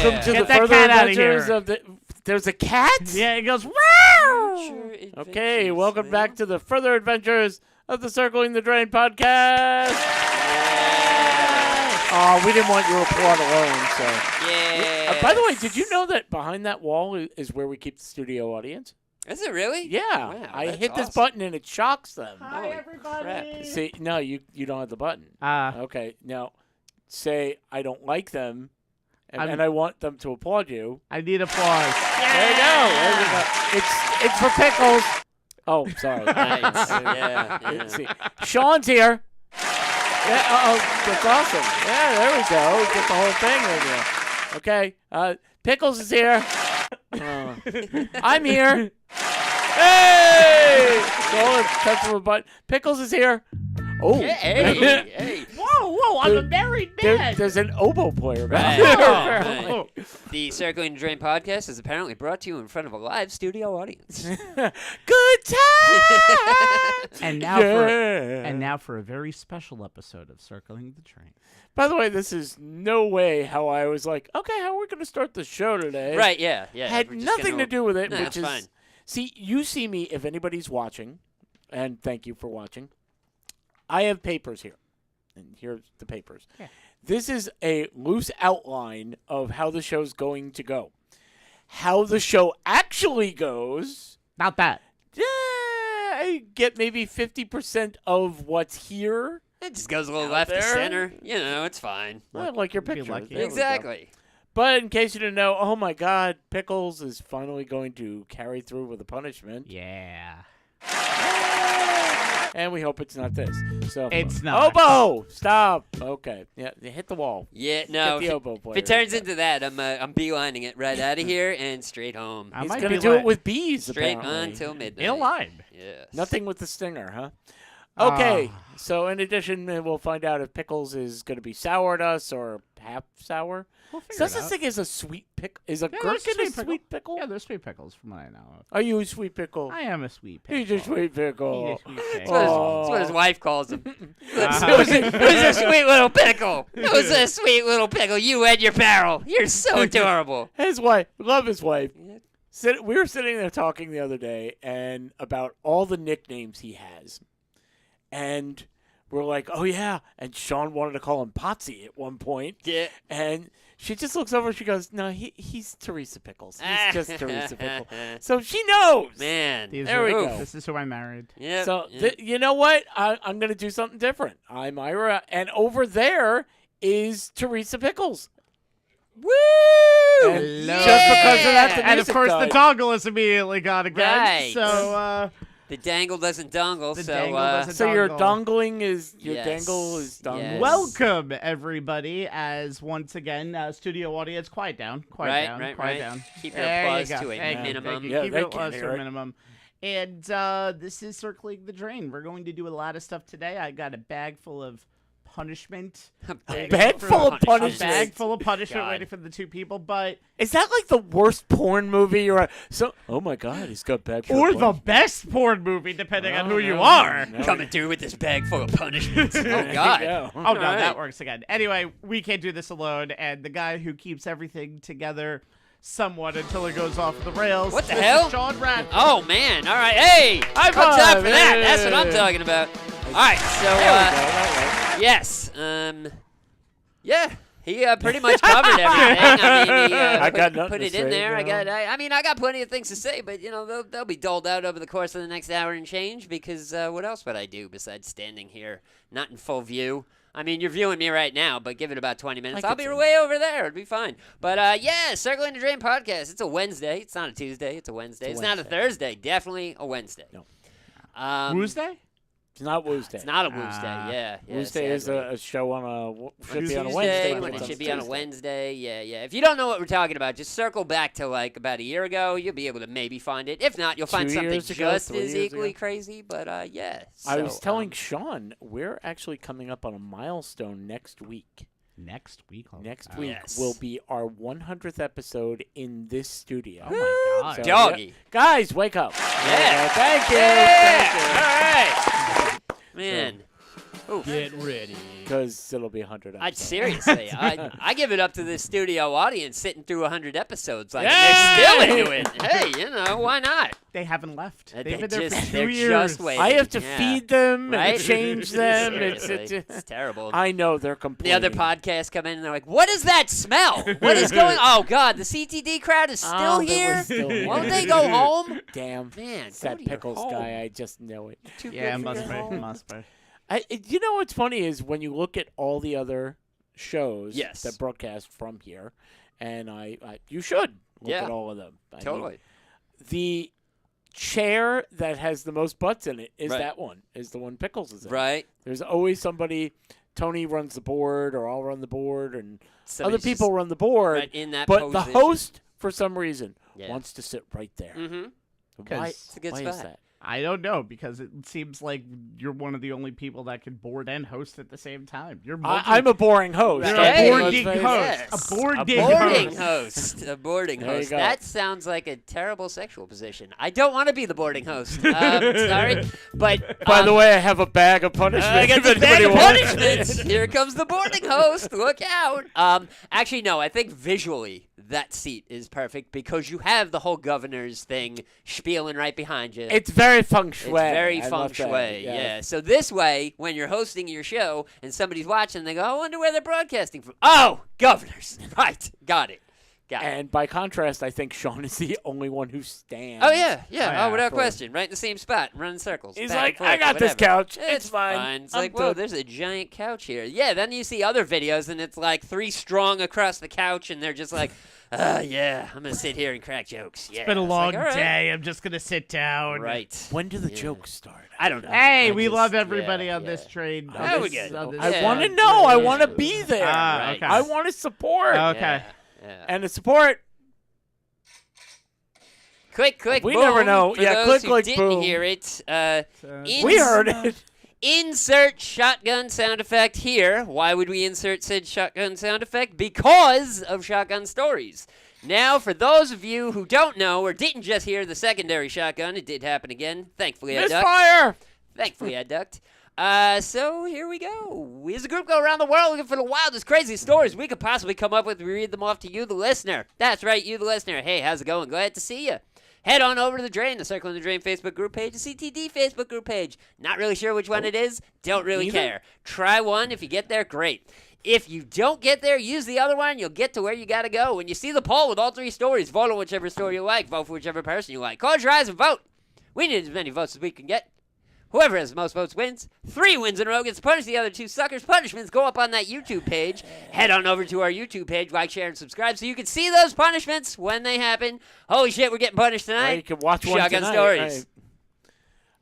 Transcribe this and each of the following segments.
Welcome to Get the that further cat outta adventures here. of the. There's a cat. Yeah, it goes. Wow. Okay, welcome back to the further adventures of the Circling the Drain podcast. Oh, we didn't want your applaud alone, so. Yeah. By the way, did you know that behind that wall is where we keep the studio audience? Is it really? Yeah. Wow, I that's hit this awesome. button and it shocks them. Hi, Holy everybody. crap. See, no, you don't have the button. Okay, now say I don't like them, and I want them to applaud you. I need applause. There you go. There you go. It's for Pickles. Oh, sorry. Nice. Yeah. See, Sean's here. Yeah, that's awesome. Yeah, there we go. Get the whole thing in here. Okay, Pickles is here. I'm here. Hey! So touch of a button. Pickles is here. Oh. Hey. Whoa, I'm a married man. There's an oboe player back Right. there. Right. apparently. The Circling the Drain podcast is apparently brought to you in front of a live studio audience. Good times. And now for a very special episode of Circling the Train. By the way, this is no way how I was like, okay, how are we going to start the show today? Right, yeah. Had we're just nothing gonna- to do with it, No, which it's is fine. see, you see me if anybody's watching, and thank you for watching. I have papers here, and here's the papers. Yeah. This is a loose outline of how the show's going to go. How the show actually goes, Not that. I get maybe 50% of what's here. It just goes a little Out left to there. center. You know, it's fine. Like your be picture. lucky. There we go. Exactly. But in case you didn't know, oh my God, Pickles is finally going to carry through with a punishment. Yeah. And we hope it's not this. So It's not. Oboe! Stop. Okay. Yeah, you hit the wall. Yeah, no. Get the oboe player. If it turns into that, I'm beelining it right out of here and straight home. I He's might going to be do like- it with bees, Straight apparently. until midnight. In line. Yes. Nothing with the stinger, huh? Okay. Ah. So in addition, we'll find out if Pickles is going to be sour at us or half sour. We'll figure Does it this out. thing is a sweet pickle? Is a Yeah, there's gherkin a pickle. sweet pickle? Yeah, there's sweet pickles from what I know of. Are you a sweet pickle? I am a sweet pickle. He's a sweet pickle. He's a sweet That's pickle. what, his, Oh. that's what his wife calls him. Uh-huh. It was a sweet little pickle. It was a sweet little pickle. You and your barrel. You're so adorable. His wife, love his wife. Yeah. We were sitting there talking the other day and about all the nicknames he has. And we're like, oh, yeah. And Sean wanted to call him Potsy at one point. Yeah. And she just looks over and she goes, no, he's Teresa Pickles. He's just Teresa Pickles. So she knows. Man. There we go. This is who I married. Yeah. So you know what? I'm going to do something different. I'm Ira. And over there is Teresa Pickles. Woo! And Hello. just because of that, the And of music course, the died. dongle is immediately gone again. Right. So, The dangle doesn't dongle, The so dangle doesn't So your dongle. dongling is your Yes. dangle is dongle. Yes. welcome everybody. As once again, studio audience, quiet down, quiet down, right. quiet down. Keep your There you applause go. to a Thank you, minimum. thank you. Yeah, Keep they your can't applause hear to a it. minimum. And this is Circling the Drain. We're going to do a lot of stuff today. I got a bag full of punishment. A bag full of A punishment. bag full of punishment God. waiting for the two people, but Is that like the worst porn movie you're so? Oh my God, he's got bag. full or of the punishment. best porn movie, depending on who you no, are. no. Coming through with this bag full of punishments. There Oh, you God. go. Oh, no, All right. that works again. Anyway, we can't do this alone, and the guy who keeps everything together somewhat until it goes off the rails. What the this hell? Is Sean Rath. Oh, man. All right. Hey. High No time five. for that. That's what I'm Hey. talking about. All right. So, There we go. That yes. Yeah. He pretty much covered everything. I mean, he I got put nothing it to in say, there. you know. I got plenty of things to say, but you know they'll be doled out over the course of the next hour and change. Because what else would I do besides standing here, not in full view? I mean, you're viewing me right now, but give it about 20 minutes. I I'll could be see. way over there. It'll be fine. But yeah, Circling the Drain podcast. It's a Wednesday. It's not a Tuesday. It's a Wednesday. It's not a Wednesday. Thursday. Definitely a Wednesday. No. Tuesday? It's not Woosday. It's not a Wednesday. Ah. Yeah. Woosday is sadly. a show on should be on a Tuesday Wednesday when but it it's should be on a Tuesday. Wednesday. Yeah. If you don't know what we're talking about, just circle back to like about a year ago. You'll be able to maybe find it. If not, you'll find 2 something years ago, just 3 as years equally ago. crazy. But yeah. I was So, telling Sean we're actually coming up on a milestone next week. Next week. Oh, Next wow. week Yes. will be our 100th episode in this studio. Oh, my God. So, Doggy. yeah. Guys, wake up. Yeah. Thank you. Yeah. Thank you. All right. Man. Oof. Get ready. because it'll be 100 I'd episodes. seriously, I give it up to the studio audience sitting through 100 episodes. Like, Yay! they're still into it. Hey, why not? They haven't left. They They've been there just- for they're 2 years. just waiting. I have to Yeah. feed them Right? and change them. Seriously, it's terrible. I know they're The complaining. other podcasts come in and they're like, "What is that smell? What is going? Oh God, the CTD crowd is still Oh, they were here. still here. Won't they go home? Damn. Man, It's go that to your pickles home. guy. I just know it. Too Yeah, good for must your be. home. Must be. You know what's funny is when you look at all the other shows Yes. that broadcast from here, and you should look Yeah. at all of them. I mean, Totally. the chair that has the most butts in it is Right. that one. Is the one Pickles is in. Right. There's always somebody. Tony runs the board, or I'll run the board, and Somebody's other people run the board. right in that but the position. host, for some reason, Yeah. wants to sit right there. Mm-hmm. Why? It's a good why is spot. that? I don't know because it seems like you're one of the only people that can board and host at the same time. You're I'm a boring host. You're Hey, a let's boarding face it. host. Yes. A boarding Boarding host. host. A boarding There you host. go. That sounds like a terrible sexual position. I don't want to be the boarding host. Sorry. But By the way, I have a bag of punishment. I got if the bag anybody of wants punishments. it. Here comes the boarding host. Look out. Actually, no. I think visually that seat is perfect because you have the whole governor's thing spieling right behind you. It's very feng shui. It's very I feng must say, shui, yes. yeah. So this way, when you're hosting your show and somebody's watching, they go, I wonder where they're broadcasting from. Oh, governors. Right. Got it. And by contrast, I think Sean is the only one who stands. Oh, yeah. Oh, yeah, Oh, without for- question. Right in the same spot, running circles. He's back and like, forth, I got this whatever. couch. It's fine. It's I'm like, whoa, good." there's a giant couch here. Yeah, then you see other videos, and it's like 3 strong across the couch, and they're just like, yeah, I'm going to sit here and crack jokes. Yeah. It's been a It's long like, all right. day. I'm just gonna sit down. Right. When do the Yeah. jokes start? I don't know. Hey, I we just- love everybody yeah, on this yeah. train. Yeah, on we this- get it. on this- I Yeah. want to know. I Yeah. want to be there. Ah, okay. I want to support. Okay. Yeah, yeah. And the support. Quick, We boom. never know. For Yeah, those click, who click, didn't boom. hear it, So- We heard it. insert shotgun sound effect here. Why would we insert said shotgun sound effect? Because of Shotgun Stories. Now, for those of you who don't know or didn't just hear the secondary shotgun, it did happen again. Thankfully, I ducked. Misfire. Thankfully, I ducked. So here we go. We as a group go around the world looking for the wildest, craziest stories we could possibly come up with. We read them off to you, the listener. That's right, you, the listener. Hey, how's it going? Glad to see you. Head on over to the Drain, the Circle in the Drain Facebook group page, the CTD Facebook group page. Not really sure which one it is. Don't really Neither? care. Try one. If you get there, great. If you don't get there, use the other one. You'll get to where you got to go. When you see the poll with all 3 stories, vote on whichever story you like. Vote for whichever person you like. Close your eyes and vote. We need as many votes as we can get. Whoever has the most votes wins. 3 wins in a row gets to punish the other 2 suckers. Punishments go up on that YouTube page. Head on over to our YouTube page, like, share, and subscribe so you can see those punishments when they happen. Holy shit, we're getting punished Or you tonight. can watch one Shotgun tonight. Stories.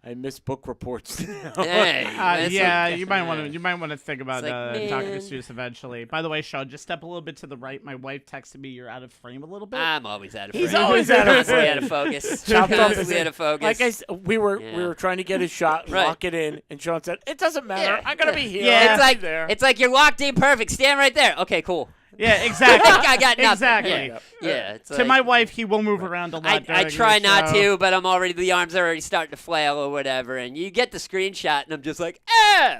I miss book reports. Hey, that's yeah, a- you might want to. You might want to think about It's like, talking to man. Seuss eventually. By the way, Sean, just step a little bit to the right. My wife texted me you're out of frame a little bit. I'm always out of He's frame. always out of Constantly frame. out of focus. Chopped off Constantly his- out of focus. Like I said, we were Yeah. trying to get his shot, Right. lock it in, and Sean said, "It doesn't matter. Yeah, I'm gonna yeah. be here. Yeah. I'll It's be there." like you're locked in perfect. Stand right there. Okay, cool. yeah, exactly. I got nothing. Exactly. Yeah. Yeah, it's To like- my wife, he will move around a lot. I during try the not show. to, but the arms are already starting to flail or whatever, and you get the screenshot, and I'm just like,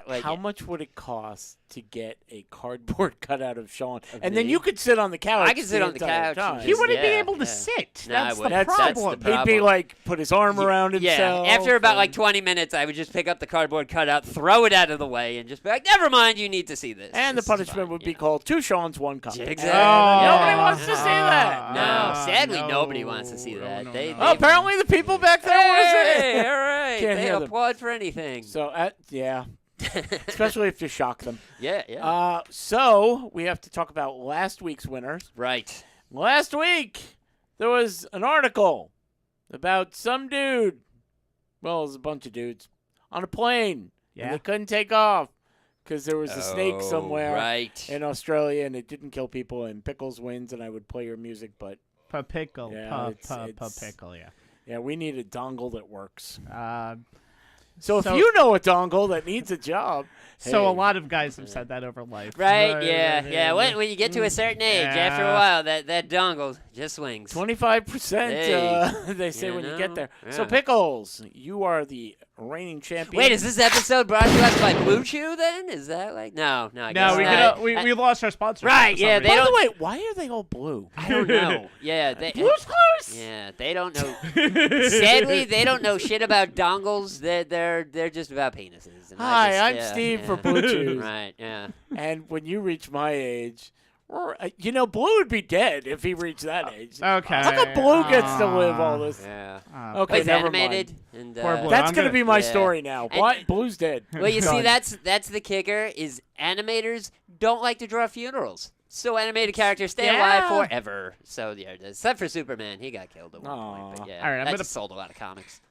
like How much would it cost to get a cardboard cutout of Sean, Of and then me? you could sit on the couch? I could sit on the entire couch time. and He wouldn't be Yeah, able to yeah. sit. No, I That's the wouldn't. That's- That's problem. the He'd be problem. like, put his arm around Yeah, himself. after about like and- 20 minutes, I would just pick up the cardboard cutout, throw it out of the way, and just be like, never mind, you need to see this. And the This is punishment fine, would you be know. called 2 Sean's, 1 cup. Exactly. Nobody Yeah. wants to see that. No, sadly, no. nobody wants to see that. No, They- no. Oh, apparently the people back there want to see Hey, it. all right. Can't They hear them. applaud for anything. So, yeah, especially if you shock them. yeah, yeah. So we have to talk about last week's winners. Right. Last week, there was an article about some dude. Well, it was a bunch of dudes on a plane. And Yeah. they couldn't take off because there was a snake Oh, somewhere Right. in Australia, and it didn't kill people. And Pickles wins, and I would play your music, but Pickle. Yeah, it's- Pickle. Yeah. yeah, we need a dongle that works. Uh, So if So- you know a dongle that needs a job, So a hey. lot of guys have said that over life. Right, yeah. When you get to a certain age, after a Yeah. while, that dongle just swings. 25%, Hey. they say You when you get know? there. So Yeah. Pickles, you are the reigning champion. Wait, is this episode brought to us by Blue Chew then? Is that like no? I No, guess we not. we lost our sponsor. Right, yeah, they By don't- the way, why are they all blue? I don't know. Yeah, they. Blue's Clues. Yeah, they don't know. Sadly, they don't know shit about dongles. They're just about penises. And Hi, I'm yeah, Steve yeah. for Blue Chews. Right. Yeah. And when you reach my age, Blue would be dead if he reached that age. Okay. How come Blue gets to live all this? Yeah. Okay, It's never animated. mind. And, Poor Blue. That's I'm gonna gonna- be my yeah. story now. And- What? Blue's dead. Well, you see, Done. that's the kicker. Is animators don't like to draw funerals. So animated characters stay Yeah. alive forever. So yeah, except for Superman, he got killed at one point. But Aw. yeah, All right, I'm that gonna- just sold a lot of comics.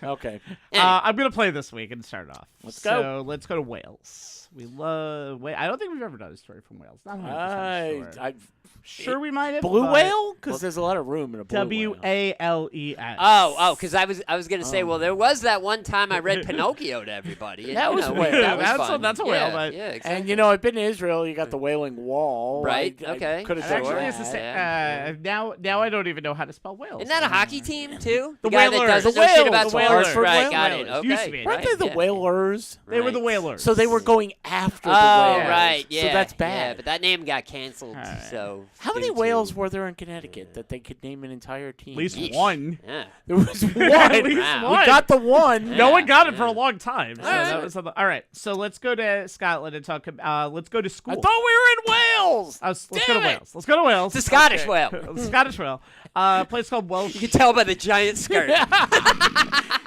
Okay. Anyway, I'm gonna play this week and start off. Let's so go. let's go to Wales. We love. Wait, I don't think we've ever done a story from Wales. Not 100% sure. Sure, we might have. Blue but- whale? Because there's a lot of room in a blue whale. WALES. because I was gonna say, well, there was that one time I read Pinocchio to everybody. and, That you was know, whale. That was That's a- fun. that's a whale, Yeah, but- yeah, exactly. And I've been to Israel. You got the Wailing Wall. Right, okay. Could have It done actually Sure. is the same. Yeah. Now I don't even know how to spell Wales. Isn't that a hockey team too? The guy Whalers. that doesn't The know shit Whales. about The sports. Whalers. Right, got Whalers. it. Okay. Used to be, Weren't right, they the yeah. Whalers? They were the Right. Whalers. So they were going after Oh, the whales. right, yeah. So that's Yeah, bad. but that name got canceled. Alright. So How many due to- whales were there in Connecticut that they could name an entire team? At least Yeesh. one. Yeah. There was one. At least Wow. one. We got the one. No Yeah, one got it yeah. for a long time. So Alright. that was all right. So let's go to Scotland and talk. Let's go to school. I thought we were in Wales. Let's go to Damn it. Wales. Let's go to Wales. It's a Scottish Okay. whale. The Scottish whale. A place called Welsh. You can tell by the giant skirt.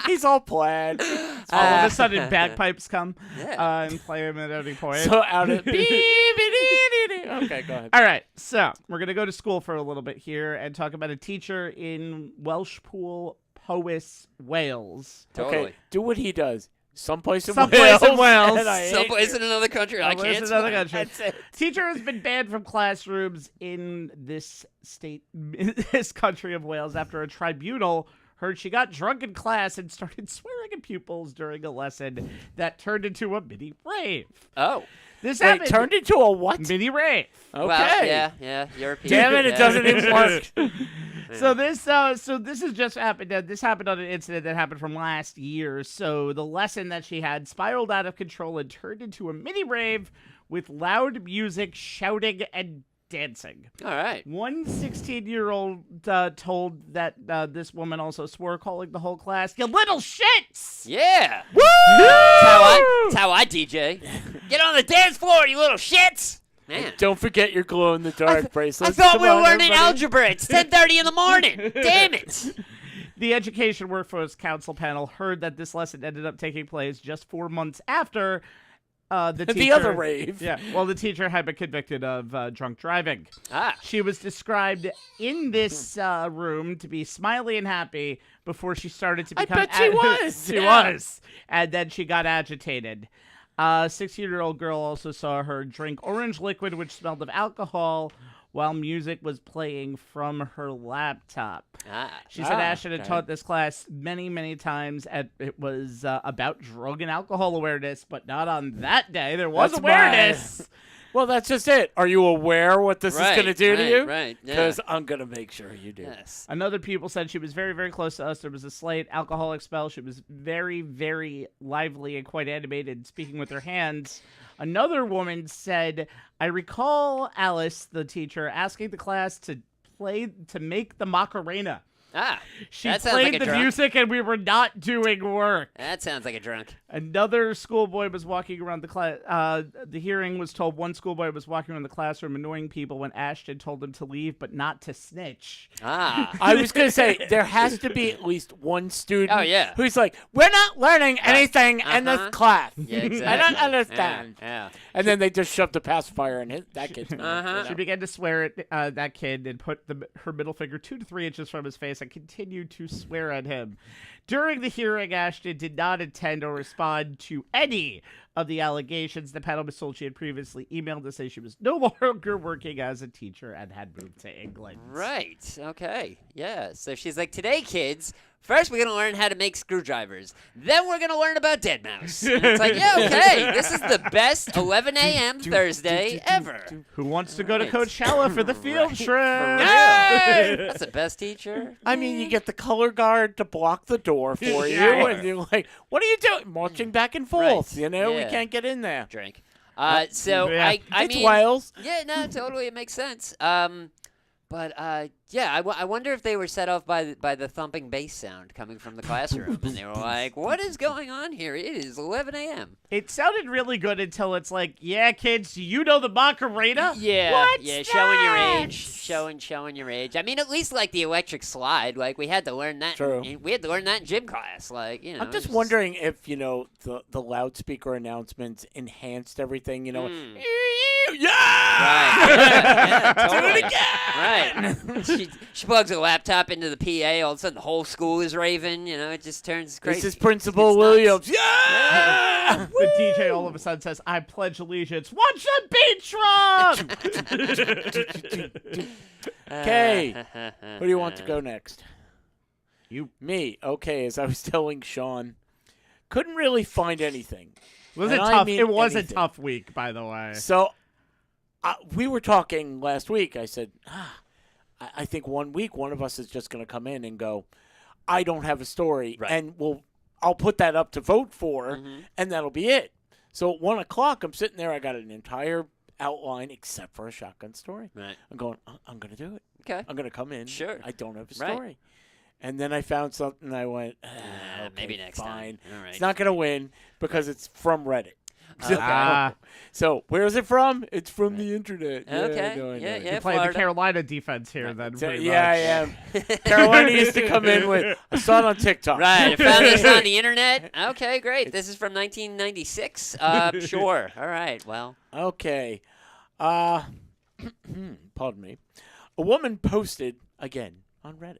He's all plaid. All of a sudden, bagpipes come Yeah. and play him at any point. So out of Okay, go ahead. All right, so we're gonna go to school for a little bit here and talk about a teacher in Welshpool, Powys, Wales. Totally. Okay, do what he does. Someplace in Someplace Wales. in Wales. and I hate Someplace you. in another country. I Someplace can't. in another spell. country. That's it. Teacher has been banned from classrooms in this state, this country of Wales, after a tribunal heard she got drunk in class and started swearing at pupils during a lesson that turned into a mini rave. Oh. This Wait, happened. turned into a what? Mini rave. Okay. Well, yeah. European. Damn it, it yeah. doesn't even work. So this has just happened. This happened on an incident that happened from last year. So the lesson that she had spiraled out of control and turned into a mini rave with loud music, shouting, and dancing. All right. One 16-year-old told that this woman also swore, calling the whole class "you little shits." Yeah. Woo! That's how I DJ. Get on the dance floor, you little shits. Man. Don't forget your glow in the dark bracelet. I thought Come we were on, learning everybody. algebra. It's 10:30 in the morning. Damn it. The Education Workforce Council panel heard that this lesson ended up taking place just 4 months after the teacher. The other rave. Yeah, well, the teacher had been convicted of drunk driving. Ah. She was described in this room to be smiley and happy before she started to I become. bet she was. She Yeah. was, and then she got agitated. A 16-year-old girl also saw her drink orange liquid, which smelled of alcohol, while music was playing from her laptop. Ah. She said Ah, Ashton had okay. taught this class many, many times, and it was about drug and alcohol awareness, but not on that day. There was That's awareness. Well, that's just it. Are you aware what this is going to do to you? Right. Yeah. Because I'm going to make sure you do. Yes. Another pupil said she was very, very close to us. There was a slight alcoholic spell. She was very, very lively and quite animated, speaking with her hands. Another woman said, I recall Alice, the teacher, asking the class to make the Macarena. Ah. She That sounds played like a the drunk. music and we were not doing work. That sounds like a drunk. Another schoolboy was walking around the class. The hearing was told one schoolboy was walking around the classroom annoying people when Ashton told him to leave but not to snitch. Ah. I was going to say, there has to be at least one student Oh, yeah. who's like, we're not learning anything in this uh-huh. class. Yeah, exactly. I don't understand. Yeah. And then they just shoved a pacifier in that kid's mouth. Uh-huh. She began to swear at that kid and put her middle finger 2 to 3 inches from his face and continued to swear at him. During the hearing, Ashton did not intend or respond to any of the allegations. The panel was told she had previously emailed to say she was no longer working as a teacher and had moved to England. Right. Okay. Yeah. So she's like, today, kids, First, we're gonna learn how to make screwdrivers. Then we're gonna learn about Dead Mouse. And it's like, yeah, okay, this is the best 11 a.m. Thursday ever. Who wants to go to Right. Coachella for the field Right. trip? For real. Yay! That's the best teacher. I mean, you get the color guard to block the door for you, Yeah. and you're like, "What are you doing? Marching back and forth? Right. You know, we Yeah. can't get in there." Drink. So Yeah. I It's mean, Wales. yeah, no, totally, it makes sense. But yeah, I wonder if they were set off by the thumping bass sound coming from the classroom, and they were like, "What is going on here? It is 11 a.m." It sounded really good until it's like, yeah, kids, you know the Macarena? Yeah, What's yeah, showing your that? age, showing your age. I mean, at least like the electric slide, like we had to learn that. True. We had to learn that in gym class, like you know. I'm just it's wondering if the loudspeaker announcements enhanced everything. You know, Mm. yeah, Right. Yeah, do totally. it again. Right. she plugs a laptop into the PA. All of a sudden, the whole school is raving. You know, it just turns crazy. This is Principal It's nuts. Williams. Yeah. The DJ all of a sudden says, I pledge allegiance. Watch the beat truck! Okay. Who do you want to go next? You. Me. Okay. As I was telling Sean, couldn't really find anything. Was And it I tough? mean It was anything. a tough week, by the way. So we were talking last week. I said, I think 1 week one of us is just going to come in and go, I don't have a story, Right. and I'll put that up to vote for, Mhm. and that'll be it. So at 1 o'clock, I'm sitting there. I got an entire outline except for a shotgun story. Right. I'm going, I'm going to do it. Okay. I'm going to come in. Sure. I don't have a Right. story. And then I found something. And I went, Maybe okay, next fine. time. All right. It's not going to win because it's from Reddit. Okay. Ah, So where is it from? It's from the internet. Yeah, Okay. I know, I know. Yeah, you yeah. play the Florida. Carolina defense here, then. So, pretty yeah, much. yeah. Carolina used to come in with, I saw it on TikTok. Right. I found this on the internet. Okay, great. This is from 1996. Sure. All right. Well. Okay. Pardon me. A woman posted, again, on Reddit,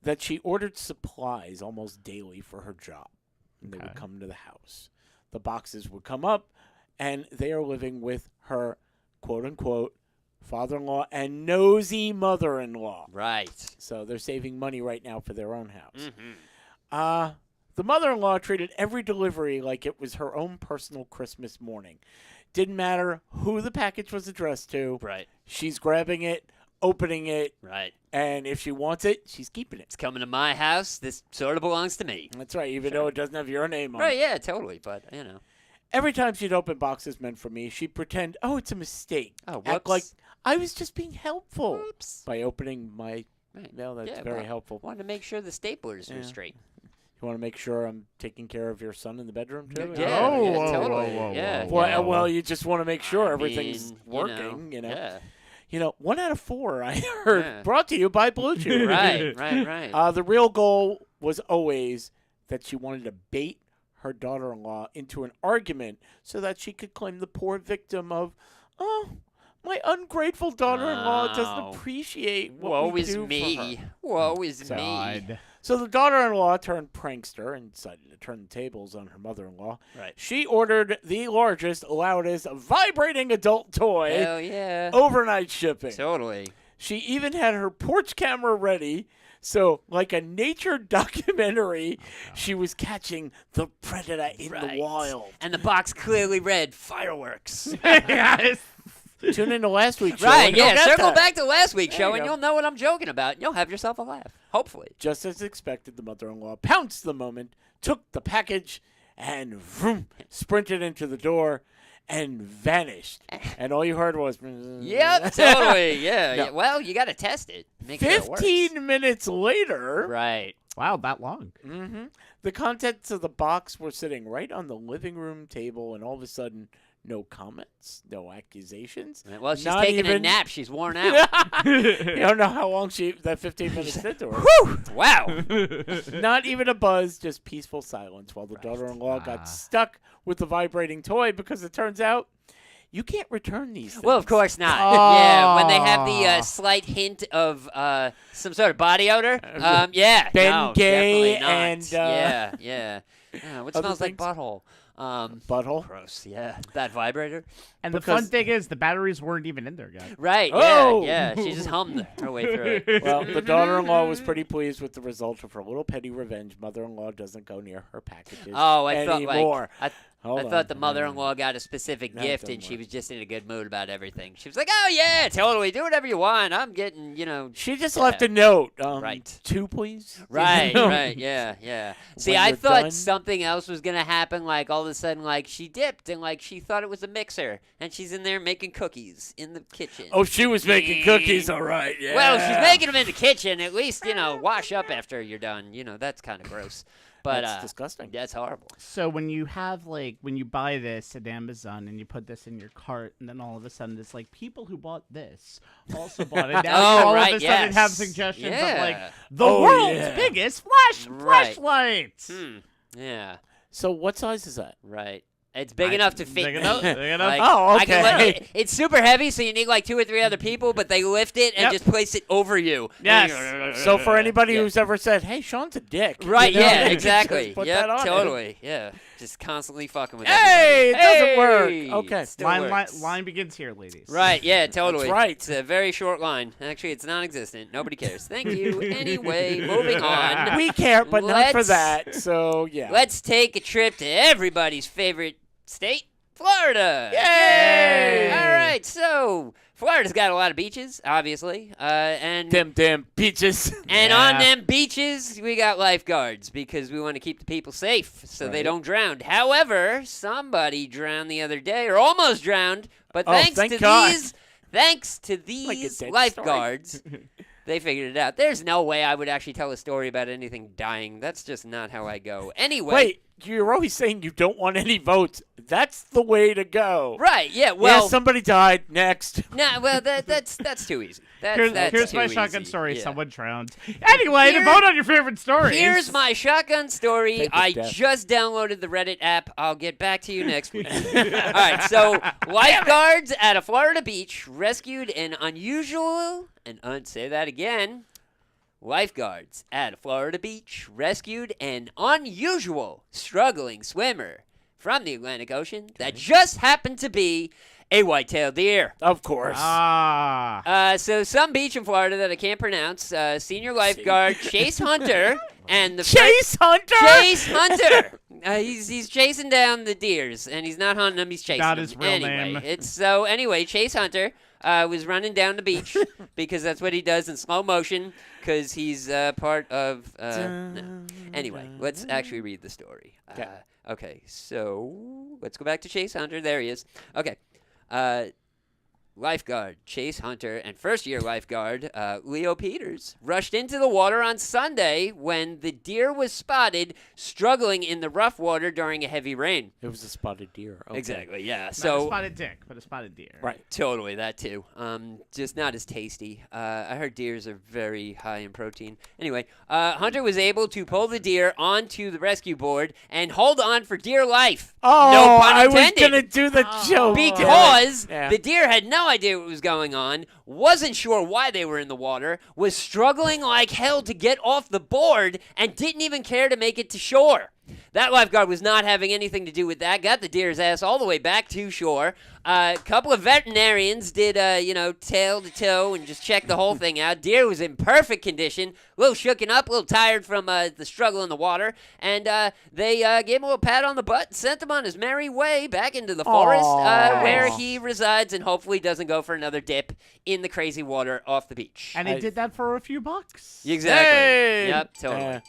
that she ordered supplies almost daily for her job. And they would Okay. come to the house. The boxes would come up, and they are living with her, quote-unquote, father-in-law and nosy mother-in-law. Right. So they're saving money right now for their own house. Mm-hmm. The mother-in-law treated every delivery like it was her own personal Christmas morning. Didn't matter who the package was addressed to. Right. She's grabbing it, opening it, Right. and if she wants it, she's keeping it. It's coming to my house. This sort of belongs to me. That's right, even though it doesn't have your name on Right. it. Yeah. Totally. But you know. Every time she'd open boxes meant for me, she'd pretend, oh, it's a mistake. Oh, Act like whoops. I was just being helpful Oops. by opening my Right. mail. That's Yeah, very well, helpful. Wanted to make sure the staplers Yeah. were straight. You want to make sure I'm taking care of your son in the bedroom, too? Yeah. Oh, yeah, whoa, totally. whoa, whoa, Yeah. whoa, Well, whoa. well, you just want to make sure I everything's mean, working, you know. Yeah. You know, 1 out of 4 I heard Yeah. brought to you by Blue Chew. Right. Right. The real goal was always that she wanted to bait her daughter-in-law into an argument so that she could claim the poor victim of, oh, my ungrateful daughter-in-law doesn't Oh. appreciate what Woe we is do for me. her. Woe is me. God. So the daughter-in-law turned prankster and decided to turn the tables on her mother-in-law. Right. She ordered the largest, loudest, vibrating adult toy, Hell yeah. overnight shipping. Totally. She even had her porch camera ready, so like a nature documentary, she was catching the predator in Right. the wild. And the box clearly read fireworks. Yes. Tune into last week's show. Right, and you'll yeah. get Circle that. back to last week's There show you and go. you'll know what I'm joking about. You'll have yourself a laugh. Hopefully. Just as expected, the mother-in-law pounced the moment, took the package, and vroom, sprinted into the door and vanished. And all you heard was... Yep, totally. Yeah. No. Yeah. Well, you got to test it. Make sure it works. 15 minutes later... Right. Wow, that long. Mm-hmm. The contents of the box were sitting right on the living room table, and all of a sudden, no comments, no accusations. Well, she's Not taking a even- nap. She's worn out. You don't know how long that 15 minutes did to her. Wow. Not even a buzz, just peaceful silence while the daughter-in-law Ah. got stuck with the vibrating toy because it turns out you can't return these things. Well, of course not. Oh. Yeah, when they have the slight hint of some sort of body odor. Yeah. Ben no, Gay definitely not. and, yeah. What Other smells like things? butthole? Butthole. Gross. Yeah, that vibrator. And the fun Because- thing is, the batteries weren't even in there, guys. Right. Oh! Yeah. She just hummed her way through it. Well, the daughter-in-law was pretty pleased with the result of her little petty revenge. Mother-in-law doesn't go near her packages Oh, I thought anymore. like I Hold thought the on. mother-in-law got a specific No, it gift, doesn't and she work. was just in a good mood about everything. She was like, "Oh yeah, totally, do whatever you want. I'm getting, She just left a note. Right. 2, please. Right, right, yeah. See, When I you're thought done- something else was gonna happen. Like all of a sudden, like she dipped, and like she thought it was a mixer, and she's in there making cookies in the kitchen. Oh, she was making cookies. All right. Yeah. Well, she's making them in the kitchen. At least wash up after you're done. That's kind of gross. But That's disgusting. that's horrible. So when you have when you buy this at Amazon and you put this in your cart, and then all of a sudden it's like people who bought this also bought it. Now you all right, of a sudden have yes. suggestions of Yeah. the Oh, world's yeah. biggest Right. flashlights. Yeah. So what size is that? Right. It's big enough to fit Big me. enough, big enough. Like, Oh, I can okay. lift it. It's super heavy, so you need like 2 or 3 other people, but they lift it and Yep. just place it over you. Yes. So for anybody Yeah. who's ever said, "Hey, Sean's a dick," Right, you know, yeah, just exactly. put Yep, that on it. totally. Yeah. Just constantly fucking with Hey, it everybody. doesn't work. Hey, Okay. it still Line works. begins here, ladies. Right, yeah, totally. right. It's a very short line. Actually, it's non-existent. Nobody cares. Thank you. Anyway, moving on. We care, but not for Let's- that. So yeah. Let's take a trip to everybody's favorite state, Florida. Yay! All right, so Florida's got a lot of beaches, obviously, and Them beaches. and Yeah. on them beaches we got lifeguards because we want to keep the people safe so they Right. don't drown. However, somebody drowned the other day, or almost drowned, but Oh, thanks thank to God. these Like a dead story. lifeguards. They figured it out. There's no way I would actually tell a story about anything dying. That's just not how I go. Anyway. Wait, you're always saying you don't want any votes. That's the way to go. Right, yeah, well, yeah, somebody died. Next. nah, well, that's too easy. Here's That's my too shotgun easy. story. Yeah. Someone drowned. Anyway, to Here- vote on your favorite stories. Here's my shotgun story. Fake I is death. just downloaded the Reddit app. I'll get back to you next week. All right, so lifeguards at a Florida beach rescued an unusual, say that again. Lifeguards at a Florida beach rescued an unusual struggling swimmer from the Atlantic Ocean that just happened to be a white-tailed deer. Of course. So some beach in Florida that I can't pronounce. Senior lifeguard Chase Hunter and the Chase Hunter. Chase Hunter. He's chasing down the deers, and he's not hunting them. He's chasing Not them. his real anyway, name. Anyway, Chase Hunter was running down the beach because that's what he does in slow motion. Because he's part of. No. Anyway, let's actually read the story. Okay. Okay, so let's go back to Chase Hunter. There he is. Okay. Lifeguard Chase Hunter and first-year lifeguard Leo Peters rushed into the water on Sunday when the deer was spotted struggling in the rough water during a heavy rain. It was a spotted deer. Okay. Exactly, yeah. Not a So spotted dick, but a spotted deer. Right. totally that too. Just not as tasty. I heard deers are very high in protein. Anyway, Hunter was able to pull the deer onto the rescue board and hold on for dear life. Oh, no pun I was intended. gonna do the joke. Because Yeah. the deer had no idea what was going on, wasn't sure why they were in the water, was struggling like hell to get off the board, and didn't even care to make it to shore. That lifeguard was not having anything to do with that. Got the deer's ass all the way back to shore. A couple of veterinarians did, tail to toe and just checked the whole thing out. Deer was in perfect condition, a little shooken up, a little tired from the struggle in the water, and they gave him a little pat on the butt and sent him on his merry way back into the forest where he resides and hopefully doesn't go for another dip in the crazy water off the beach. And he did that for a few bucks. Exactly. Hey! Yep, totally. Yeah.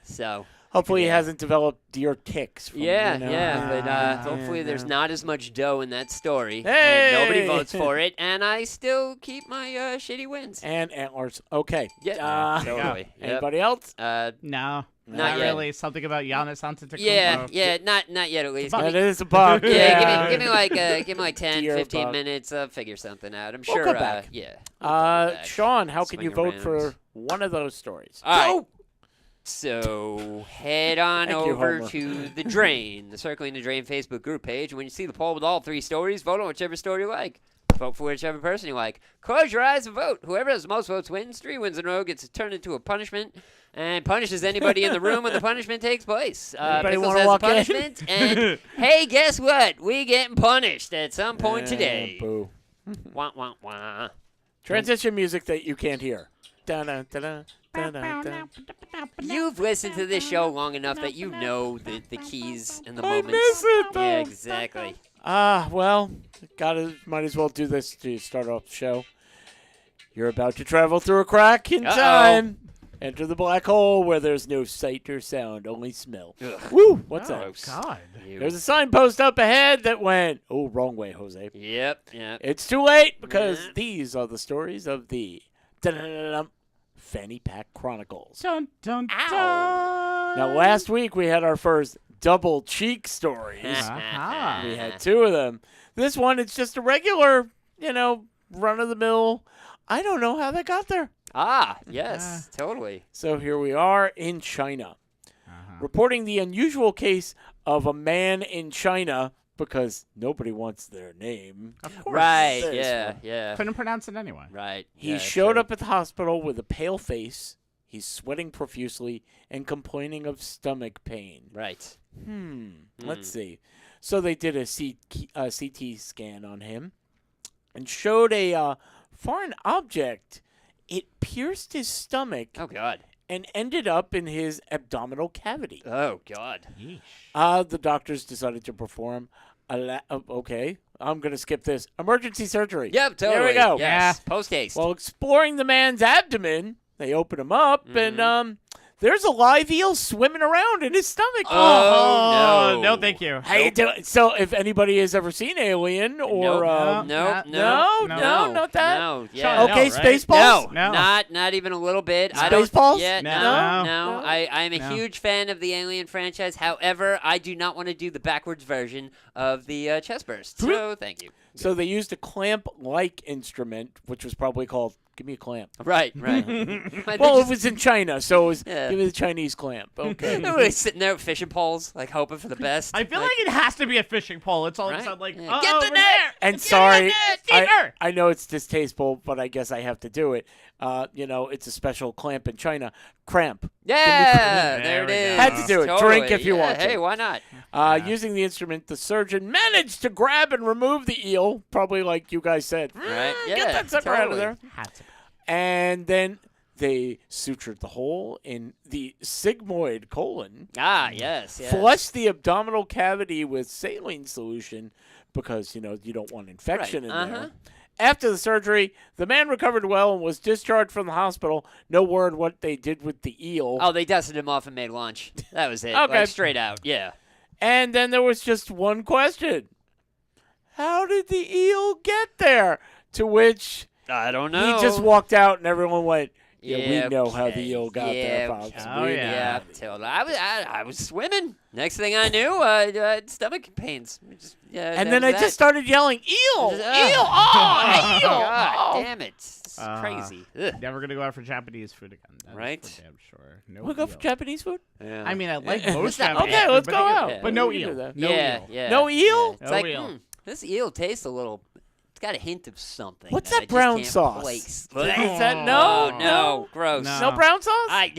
So... Hopefully, he Yeah. hasn't developed deer ticks. From, Yeah, you know, yeah, but hopefully there's not as much dough in that story. Hey! And nobody votes for it, and I still keep my shitty wins. And antlers. Okay. Yeah, totally. Yep. Anybody else? No, Not not yet. really. Something about Giannis Antetokounmpo. Yeah, not yet at least. That is a bug. Yeah, give me like 10, Deer 15 bug. minutes. I'll figure something out. I'm We'll sure. go back. Yeah. we'll come back. Sean, how can you Swing vote around. for one of those stories? All right. So head on Thank you, over Homer. to the Drain, the Circling the Drain Facebook group page. When you see the poll with all 3 stories, vote on whichever story you like. Vote for whichever person you like. Close your eyes and vote. Whoever has the most votes wins. 3 wins in a row gets turned into a punishment and punishes anybody in the room when the punishment takes place. Anybody Pickles wanna has walk the in? punishment, and hey, guess what? We getting punished at some point today. Boo. Wah, wah, wah. Transition music that you can't hear. Da-da-da-da, da-da-da. You've listened to this show long enough that you know the keys and the I moments. miss it, though. Yeah, exactly. Well, might as well do this to start off the show. You're about to travel through a crack in time. Enter the black hole where there's no sight or sound, only smell. Ugh. Woo! What's that? Gross. God. Ew. There's a signpost up ahead that went, wrong way, Jose. Yep. It's too late because Yeah. these are the stories of the dun-dun-dun-dun, Fanny Pack Chronicles. Dun, dun, Ow. dun. Now, last week we had our first double cheek stories. Uh-huh. We had 2 of them. This one, it's just a regular, run-of-the-mill. I don't know how that got there. Yes, totally. So here we are in China, reporting the unusual case of a man in China because nobody wants their name. Of course. Right. There's Yeah. one. Yeah. Couldn't pronounce it anyway. Right. He yeah, showed true. up at the hospital with a pale face. He's sweating profusely and complaining of stomach pain. Right. Let's see. So they did a CT scan on him and showed a foreign object. It pierced his stomach Oh God. and ended up in his abdominal cavity. Oh God. Yeesh. The doctors decided to perform okay, I'm going to skip this. Emergency surgery. Yep. Totally. There we go. Yes. Post haste. While exploring the man's abdomen, they open him up, Mm-hmm. and there's a live eel swimming around in his stomach. Oh, no. No, thank you. How you doing? So, if anybody has ever seen Alien or no, no, not that. No. Sean, Yeah. okay, no, right? Spaceballs. No, No. not even a little bit. I don't. Spaceballs? Yeah, No. no. No. I'm a No. huge fan of the Alien franchise. However, I do not want to do the backwards version of the chest burst. So thank you. So they used a clamp-like instrument, which was probably called "Give me a clamp." Right. Right. Well, it was in China, so it was Yeah. "Give me the Chinese clamp." Okay. They were sitting there with fishing poles, like hoping for the best. I feel like it has to be a fishing pole. It's all of a Right? sudden like, Yeah. Get the over net! there. And sorry, Deeper! I know it's distasteful, but I guess I have to do it. It's a special clamp in China. Cramp. Yeah, There there it we go. is. Had to do it. Totally. Drink if you Yeah, want to. Hey, why not? Using the instrument, the surgeon managed to grab and remove the eel, probably like you guys said. Right? Get Yeah, that sucker out of totally. there. Had to. And then they sutured the hole in the sigmoid colon, Yes. flushed the abdominal cavity with saline solution because, you don't want infection in Uh-huh. there. After the surgery, the man recovered well and was discharged from the hospital. No word what they did with the eel. Oh, they dusted him off and made lunch. That was it. Okay. Like, straight out. Yeah. And then there was just one question. How did the eel get there? To which I don't know. he just walked out and everyone went, yeah, Yeah, we know how the okay. eel got Yeah, there, Pops. okay. Oh, We yeah. know Yeah, how the- totally. I was swimming. Next thing I knew, I had stomach pains. And then I just started yelling, eel, Just, eel, oh, eel. God oh. damn it. This is crazy. Ugh. Never gonna go out for Japanese food again. That's Right? For damn sure. No We'll go eel. for Japanese food? Yeah. I mean, I like Yeah. most It's not Japanese bad. Okay, let's food, go but- out. Yeah. But no We can do eel. that. No yeah, eel. yeah. No eel? It's No like, eel. this eel tastes a little. It's got a hint of something. What's that I that just brown can't sauce? place. Is that No, no? no, gross. No. No brown sauce?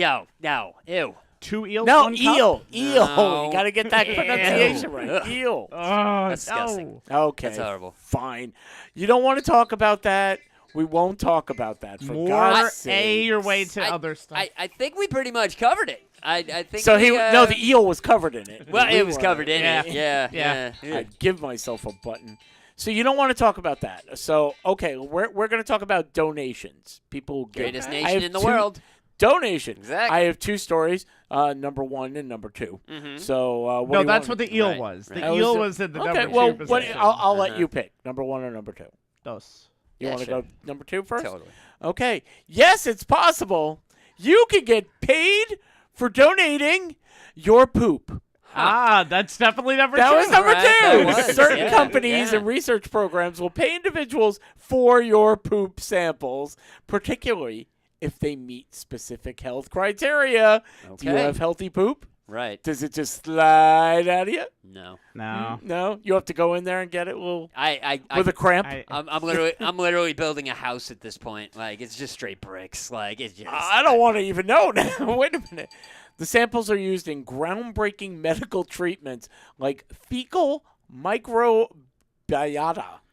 No, ew. 2 eels. No, 1 cup? eel. Eel. No. You got to get that Ew. pronunciation right. Ugh. Eel. Oh, That's disgusting. no. Okay. That's horrible. Fine. You don't want to talk about that? We won't talk about that. For More God's A sake. your way to I- other stuff. I think we pretty much covered it. I think So we, no, the eel was covered in it. Well, We it was weren't. covered in Yeah. it. Yeah, Yeah. yeah. I'd give myself a button. So you don't want to talk about that. So okay, we're going to talk about donations. People give. Greatest I nation have in the two- world. Donation. Exactly. I have 2 stories. Number 1 and number 2. Mhm. So what no, do you that's want what to the eel Right, was. The right. That eel the- was in the Okay, number well, 2 what, position. I'll let Uh-huh. you pick. Number 1 or number 2. Dos. You Yeah, want to sure. go number 2 first? Totally. Okay. Yes, it's possible. You can get paid for donating your poop. Ah, that's definitely number 2. That was number Right, that 2. was, Certain yeah, companies yeah. and research programs will pay individuals for your poop samples, particularly if they meet specific health criteria. Do you Okay. have healthy poop? Right. Does it just slide out of you? No. No. No, you have to go in there and get it with I a cramp. I'm literally building a house at this point. Like it's just straight bricks. Like it's just. I don't want to even know now. Wait a minute. The samples are used in groundbreaking medical treatments like fecal microbiota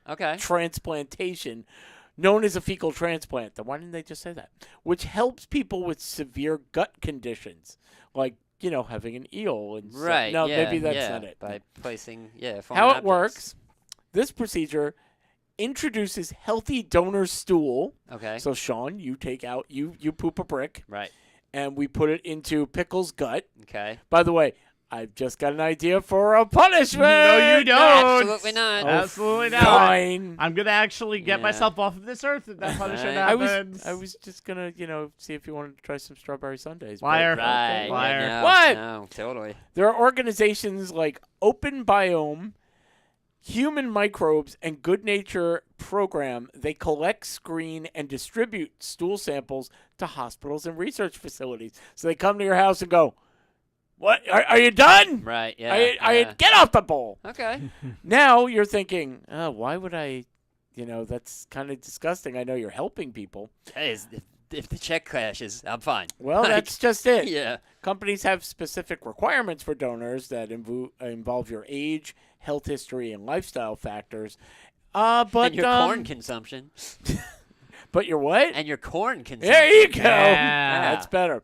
Okay. transplantation, known as a fecal transplant. Why didn't they just say that? Which helps people with severe gut conditions, like having an eel and Right. No, yeah, maybe that's yeah, not it. By placing foreign How it objects. works? This procedure introduces healthy donor stool. Okay. So Sean, you take out you poop a brick, Right. and we put it into Pickle's gut. Okay. By the way, I've just got an idea for a punishment. No, you don't. Absolutely not. Oh, Absolutely not. Fine. I'm gonna actually get Yeah. myself off of this earth if that punishment Right. happens. I was just gonna, see if you wanted to try some strawberry sundaes. but- Liar. Right. Liar. Yeah, no, What? No, totally. There are organizations like Open Biome, Human Microbes, and Good Nature Program. They collect, screen, and distribute stool samples to hospitals and research facilities. So they come to your house and go, "What? Are you done? Right. Yeah. I get off the bowl." Okay. Now you're thinking, "Oh, why would I? That's kind of disgusting. I know you're helping people." Hey, if the check cashes, I'm fine. Well, Like, that's just it. Yeah. Companies have specific requirements for donors that involve your age, health history, and lifestyle factors. But and your corn consumption. but your what? And your corn consumption. There you go. Yeah. That's better.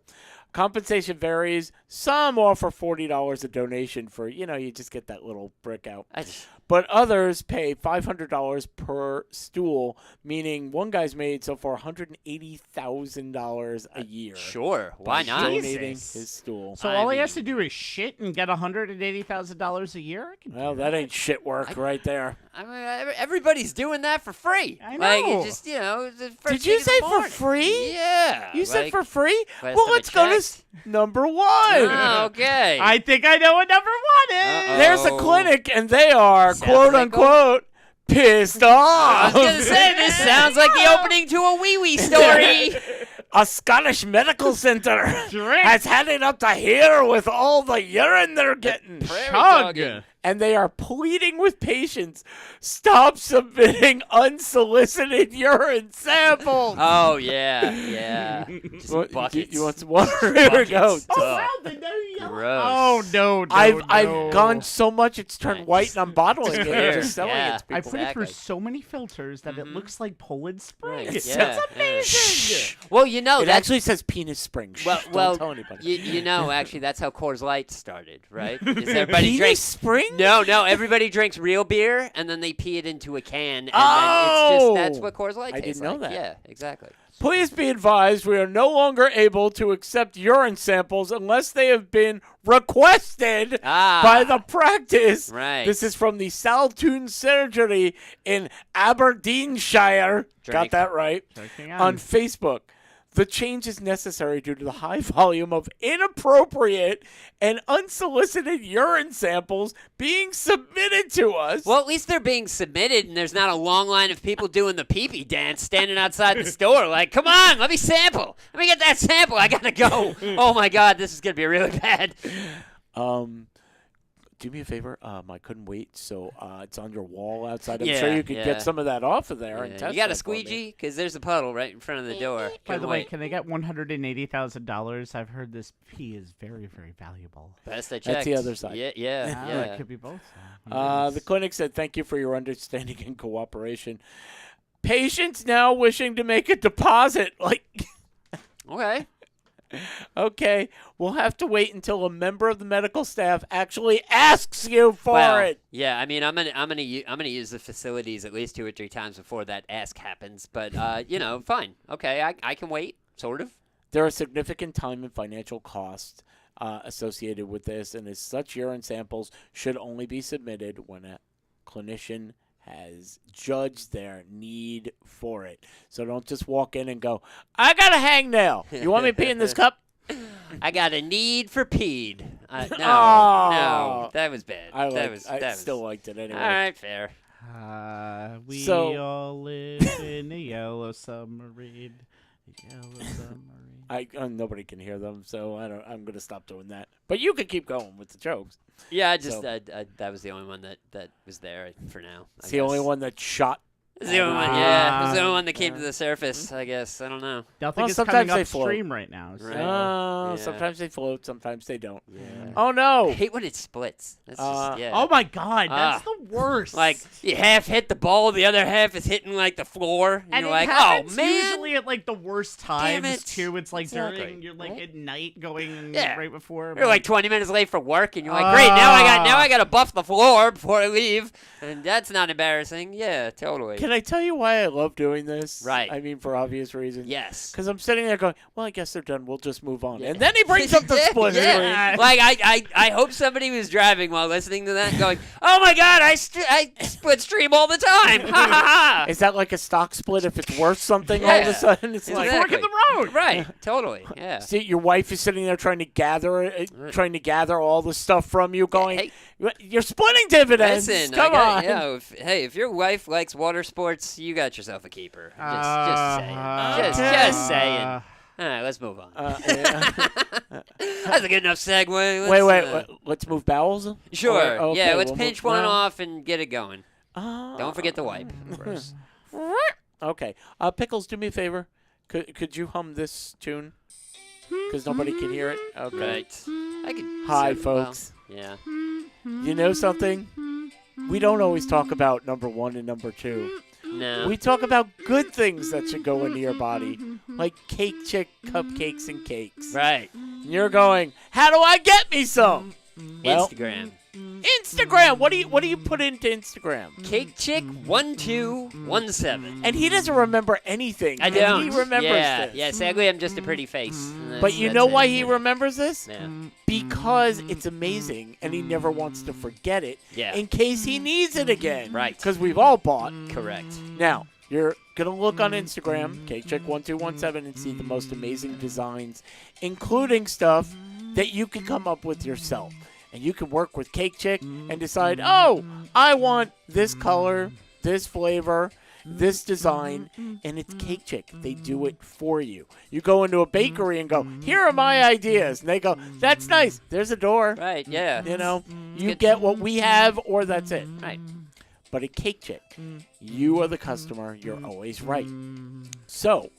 Compensation varies. Some offer $40 a donation for, you just get that little brick out. I just, But others pay $500 per stool, meaning one guy's made so far $180,000 a year. sure. Why by not? donating Jesus. his stool. So I all he has to mean- do is shit and get $180,000 a year. I can do Well, that ain't shit work right there. I mean, everybody's doing that for free. I Like, know. it just, it's the first Did you thing in say the for morning. free? Yeah. You said like, for free? last Well, time I let's go to checked. number one. Oh, okay. I think I know what number one is. Uh-oh. There's a clinic, and they are, Sounds quote like unquote, pissed I off. was gonna say this sounds like the opening to a wee wee story. A Scottish medical center Drink. has had it up to here with all the urine they're getting. Prairie Chug. dogging. And they are pleading with patients, stop submitting unsolicited urine samples. Oh yeah. Just What, buckets. you want some water? Here we go. Buckets. Oh, Ugh. wow, the no yellow. Gross. Oh, no, I've gone so much it's turned white and I'm bottling it Fair, and just selling yeah. it to I people. put it through Exactly. so many filters that it looks like Poland Spring. Right, It's yeah, amazing. Shh. Well, It that's actually says penis spring. Shh, well, don't tell anybody. actually, that's how Coors Light started, right? Is everybody Penis drinks? spring? No, everybody drinks real beer and then they pee it into a can, and then Oh! that's what Coors Light I tastes didn't know like. that. Yeah, exactly. Please be advised we are no longer able to accept urine samples unless they have been requested by the practice. Right. This is from the Saltoun Surgery in Aberdeenshire. Got Drink. that right. Checking On Facebook. The change is necessary due to the high volume of inappropriate and unsolicited urine samples being submitted to us. Well, at least they're being submitted, and there's not a long line of people doing the pee-pee dance standing outside the store. Like, come on, let me sample. Let me get that sample. I gotta go. Oh my God, this is gonna be really bad. Do me a favor. I couldn't wait, so it's on your wall outside. I'm Yeah, sure you could yeah. get some of that off of there and Yeah, test you got a that for me. squeegee? Because there's a puddle right in front of the door. By Couldn't the way, wait. can they get $180,000? I've heard this pee is very, very valuable. Best I checked. That's the other side. Yeah, Ah, yeah. It could be both. The clinic said thank you for your understanding and cooperation. Patients now wishing to make a deposit. Like, Okay. okay, we'll have to wait until a member of the medical staff actually asks you for Well, it. yeah. I mean, I'm gonna use the facilities at least 2 or 3 times before that ask happens. But fine. Okay, I can wait. Sort of. There are significant time and financial costs associated with this, and as such, urine samples should only be submitted when a clinician has judged their need for it. So don't just walk in and go, I got a hangnail. You want me to pee in this cup? I got a need for peed. No, Oh. no, that was bad. I still liked it anyway. All right, fair. We So- all live in a yellow submarine. Yellow submarine. Nobody can hear them, so I'm gonna stop doing that. But you can keep going with the jokes. Yeah, I just So- that was the only one that was there for now. It's the only one that shot. It's the only one. Yeah, it's the Ah. only one that came to the surface. I guess I don't know. Don't think Well, it's sometimes coming they float. upstream right now. So. Right. Yeah. Sometimes they float, sometimes they don't. Yeah. Oh I no! hate when it splits. That's just, yeah. Oh my god, that's Ah. the worst. Like you half hit the ball, the other half is hitting like the floor, and you're it like, happens oh man. usually at like the worst Damn times it. too. It's like Exactly. during you're like Right. at night going Yeah. right before. You're like 20 minutes late for work, and you're like, great, now I got to buff the floor before I leave, and that's not embarrassing. Yeah, totally. Can I tell you why I love doing this? Right. I mean, for obvious reasons. Yes. Because I'm sitting there going, well, I guess they're done. We'll just move on. Yeah. And then he brings up the split Yeah. screen. Like I hope somebody was driving while listening to that, going, "Oh my God, I split stream all the time." Ha ha ha. Is that like a stock split if it's worth something all of Yeah. a sudden? It's like, Exactly. fork in the road. Right. Totally. Yeah. see, your wife is sitting there trying to gather all the stuff from you, going, Hey. you're splitting dividends. Listen, Come on. if your wife likes water sports, you got yourself a keeper. Uh, Just saying. All right, let's move on. Yeah. That's a good enough segue. wait. Let's move bowels? Sure. Okay, yeah, let's we'll pinch move- one well, off and get it going. Don't forget the wipe. Okay. Pickles, do me a favor. Could you hum this tune? Because nobody can hear it. Okay. Right. I can. Hi, so- well, folks. yeah. You know something? We don't always talk about number 1 and number 2. No. We talk about good things that should go into your body, like Cake Chick cupcakes and cakes. Right. And you're going, how do I get me some? Well, Instagram. Instagram. What do you put into Instagram? Cake Chick 1217. And he doesn't remember anything. I and don't. He remembers yeah. this. Yeah. Sadly, I'm just a pretty face. But you That's know it. why he Yeah. remembers this? Yeah. Because it's amazing, and he never wants to forget it Yeah. in case he needs it again. Right. Because we've all bought. Correct. Now, you're going to look on Instagram, CakeCheck1217, and see the most amazing designs, including stuff that you can come up with yourself. And you can work with Cake Chick and decide, oh, I want this color, this flavor, this design, and it's Cake Chick. They do it for you. You go into a bakery and go, here are my ideas. And they go, that's nice. There's a door. Right. Yeah. You know, you Good. get what we have or that's it. Right. But at Cake Chick, you are the customer. You're always right. So,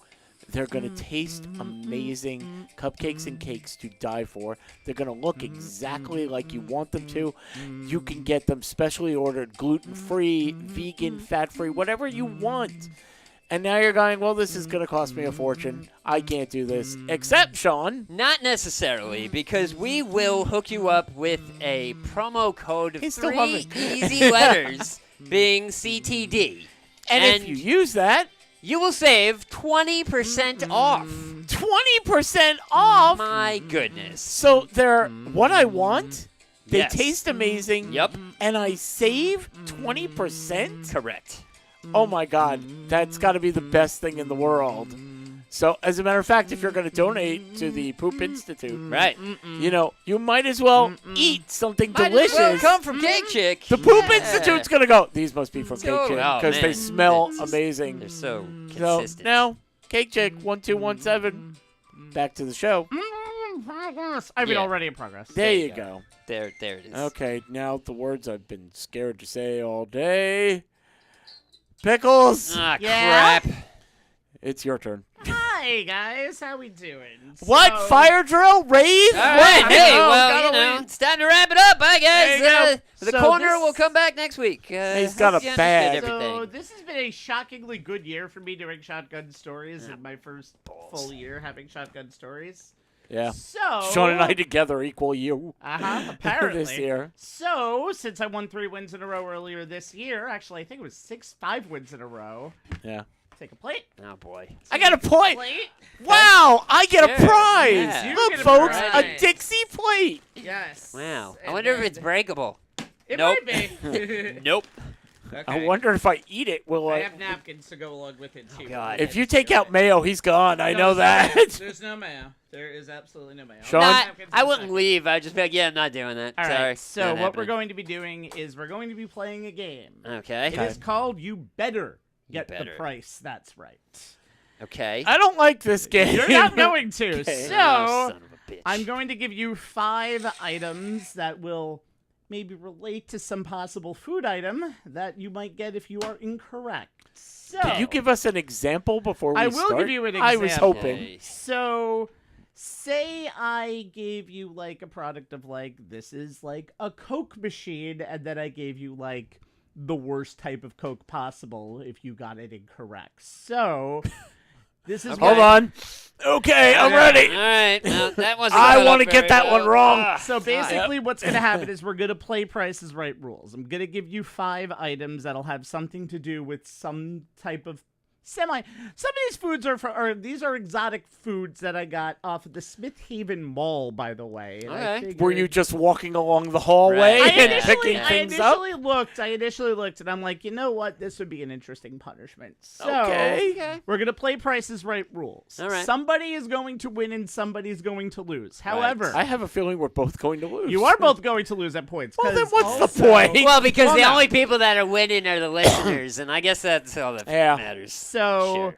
they're going to taste amazing cupcakes and cakes to die for. They're going to look exactly like you want them to. You can get them specially ordered, gluten-free, vegan, fat-free, whatever you want. And now you're going, well, this is going to cost me a fortune. I can't do this. Except, Sean. Not necessarily, because we will hook you up with a promo code of He's still 3 humming. easy letters, being CTD. And if you use that, you will save 20% off. 20% off. My goodness. So they're what I want. They Yes. taste amazing. Yep. And I save 20%? Correct. Oh my God. That's got to be the best thing in the world. So, as a matter of fact, if you're going to donate to the Poop Institute, Right. you know, you might as well eat something Might as delicious. well come from Cake Chick. The Poop Yeah. Institute's going to go, these must be from Cake Totally. Chick Oh, because they man. smell They're amazing. They're so So, consistent. now, Cake Chick 1217, back to the show. I mean, Yeah. already in progress. There you you go. There it is. Okay, now the words I've been scared to say all day. Pickles, Ah, Yeah? crap. it's your turn. Hi guys, how we doing? What? So- Fire drill? Rave? All right, What? hey, know, well, gotta you know, leave. it's time to wrap it up. Bye, guys. There you go. The So corner this- will come back next week. He's got hope a you understood bag. everything. So this has been a shockingly good year for me doing shotgun stories in my first full year having shotgun stories. Yeah. So Sean and I together equal you apparently this year. So since I won 3 wins in a row earlier this year, actually I think it was 5 wins in a row. Yeah. Take a plate. Oh, boy. I got a point. Plate. Wow, I get a Sure. prize. Yeah. You Look, get a folks, a prize. Dixie plate. Yes. Wow. I And wonder if then- it's breakable. It Nope. might be. Nope. Okay. I wonder if I eat it, will I I? have napkins to go along with it too. God. If you take out mayo, he's gone. I know No, that. There's no mayo. There is absolutely no mayo. Sean? Not, Napkins I in a wouldn't second. leave. I'd just be like, yeah, I'm not doing that. All Sorry. right. So Not what we're happening. going to be doing is we're going to be playing a game. Okay. It is called You Better Get Better. the Price. That's right. Okay. I don't like this game. You're not going to. Okay. Oh, So son of a bitch. I'm going to give you 5 items that will maybe relate to some possible food item that you might get if you are incorrect. So Can you give us an example before we I start? will give you an I was example. hoping. Okay. So, say I gave you like a product of like this is like a Coke machine, and then I gave you like the worst type of Coke possible if you got it incorrect. So, this is Okay. Hold on. Okay, I'm ready. All right. Now, that wasn't I cut want to up get very that one well. wrong. So basically, what's going to happen is we're going to play Price is Right rules. I'm going to give you 5 items that'll have something to do with some type of Some of these foods these are exotic foods that I got off of the Smith Haven Mall, by the way. And I Okay. figured- Were you just walking along the hallway Right. and Yeah. picking I things up? initially looked, and I'm like, you know what? This would be an interesting punishment. So Okay. we're gonna play Price is Right rules. All right. Somebody is going to win and somebody's going to lose. However, I have a feeling we're both going to lose. you are both going to lose at points. Well, then 'cause what's the also- point? Well, because Well, the no. only people that are winning are the listeners, and I guess that's all that Yeah. matters. So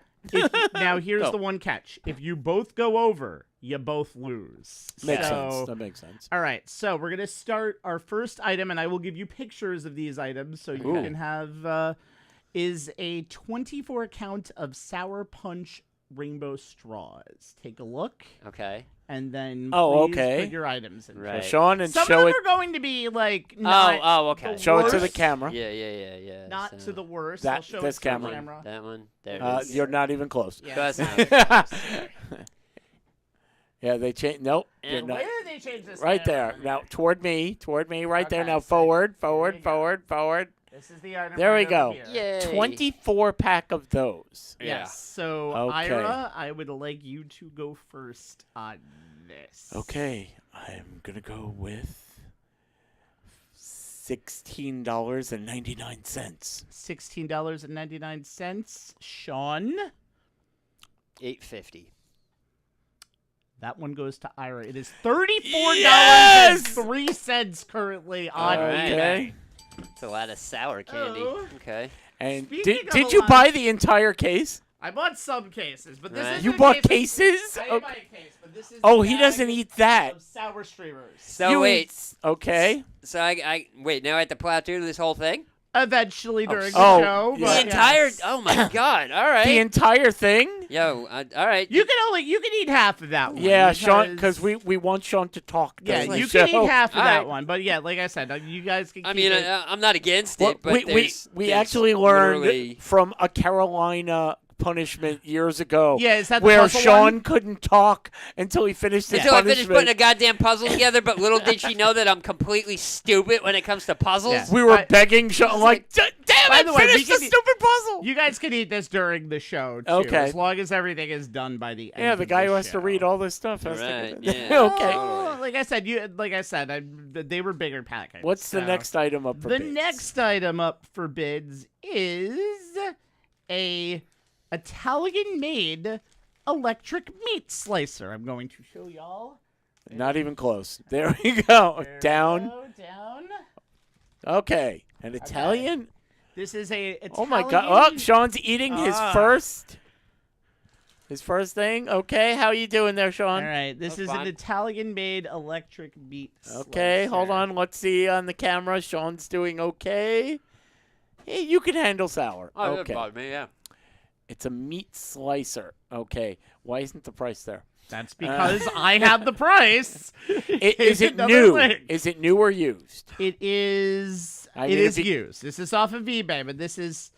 now here's Go. the one catch: if you both go over, you both lose. Makes So- sense. That makes sense. All right, so we're gonna start our first item, and I will give you pictures of these items so you Ooh. can have. Is a 24 count of Sour Punch rainbow straws. Take a look, Okay. and then Oh, please okay. put your items in. Right. So Sean, and Some show of them it. are going to be like not, Oh, okay. the Show it to the worst, camera. Yeah. not so to the worst. That- I'll show this it to camera. the camera. That one. There it is. You're not even close. Yeah. Close Yeah, enough. they changed. Nope. You're And not. Where did they change this? Right camera? there. Now toward me, right there. Okay, Now so forward, there forward, you go. forward, forward. This is the item. There right we go. over here. Yay. 24 pack of those. Yes. So, Okay. Ira, I would like you to go first on this. Okay, I'm gonna go with $16.99. $16.99. Sean, $8.50. that one goes to Ira. It is $34.03 Yes! currently on All right. eBay. Okay. It's a lot of sour candy. Oh. Okay. And Speaking did, of did a you lot- buy the entire case? I bought some cases, but this Right. is You bought cases? I didn't buy a case, but this is Oh, the he bag doesn't eat that. of sour streamers. So You wait. eat- Okay. So I wait. Now I have to plow through this whole thing. Eventually during the Oh, show, yeah. but The entire. yes. Oh my God! All right. The entire thing? Yo. All right. You can eat half of that one. Yeah, Sean, because we want Sean to talk. Yeah, during the you show. can eat half of All that right. one, but yeah, like I said, you guys can. I keep mean, it. I'm not against Well, it, but we there's actually learned literally- from a Carolina punishment years ago. Yeah, is that the where puzzle Sean one? couldn't talk until he finished his Until I punishment. finished putting a goddamn puzzle together, but little did she know that I'm completely stupid when it comes to puzzles. Yeah. we were But- begging Sean like, damn By it, the way, we finish the can- stupid puzzle. You guys can eat this during the show too, Okay. as long as everything is done by the end. Yeah, the of guy the who has show. to read all this stuff has Right, to. yeah. Okay. Oh, like I said, they were bigger packets. What's the so- next item up for The bids? next item up for bids is a Italian-made electric meat slicer. I'm going to show y'all. Not even close. There we go. There we Down. go, down. Okay. An Italian. This is a Italian. Oh my God! Oh, Sean's eating his Ah. first thing. Okay, how you doing there, All Sean? right, this That's is fine. an Italian-made electric meat. Okay, hold slicer. on. Let's see on the camera. Sean's doing okay. Hey, you can handle sour. Oh, that Okay. bothered me. Yeah. It's a meat slicer. Okay. Why isn't the price there? That's because I have the price. Is it another new? link. Is it new or used? It is. I It mean, is if you- used. This is off of eBay, but this is.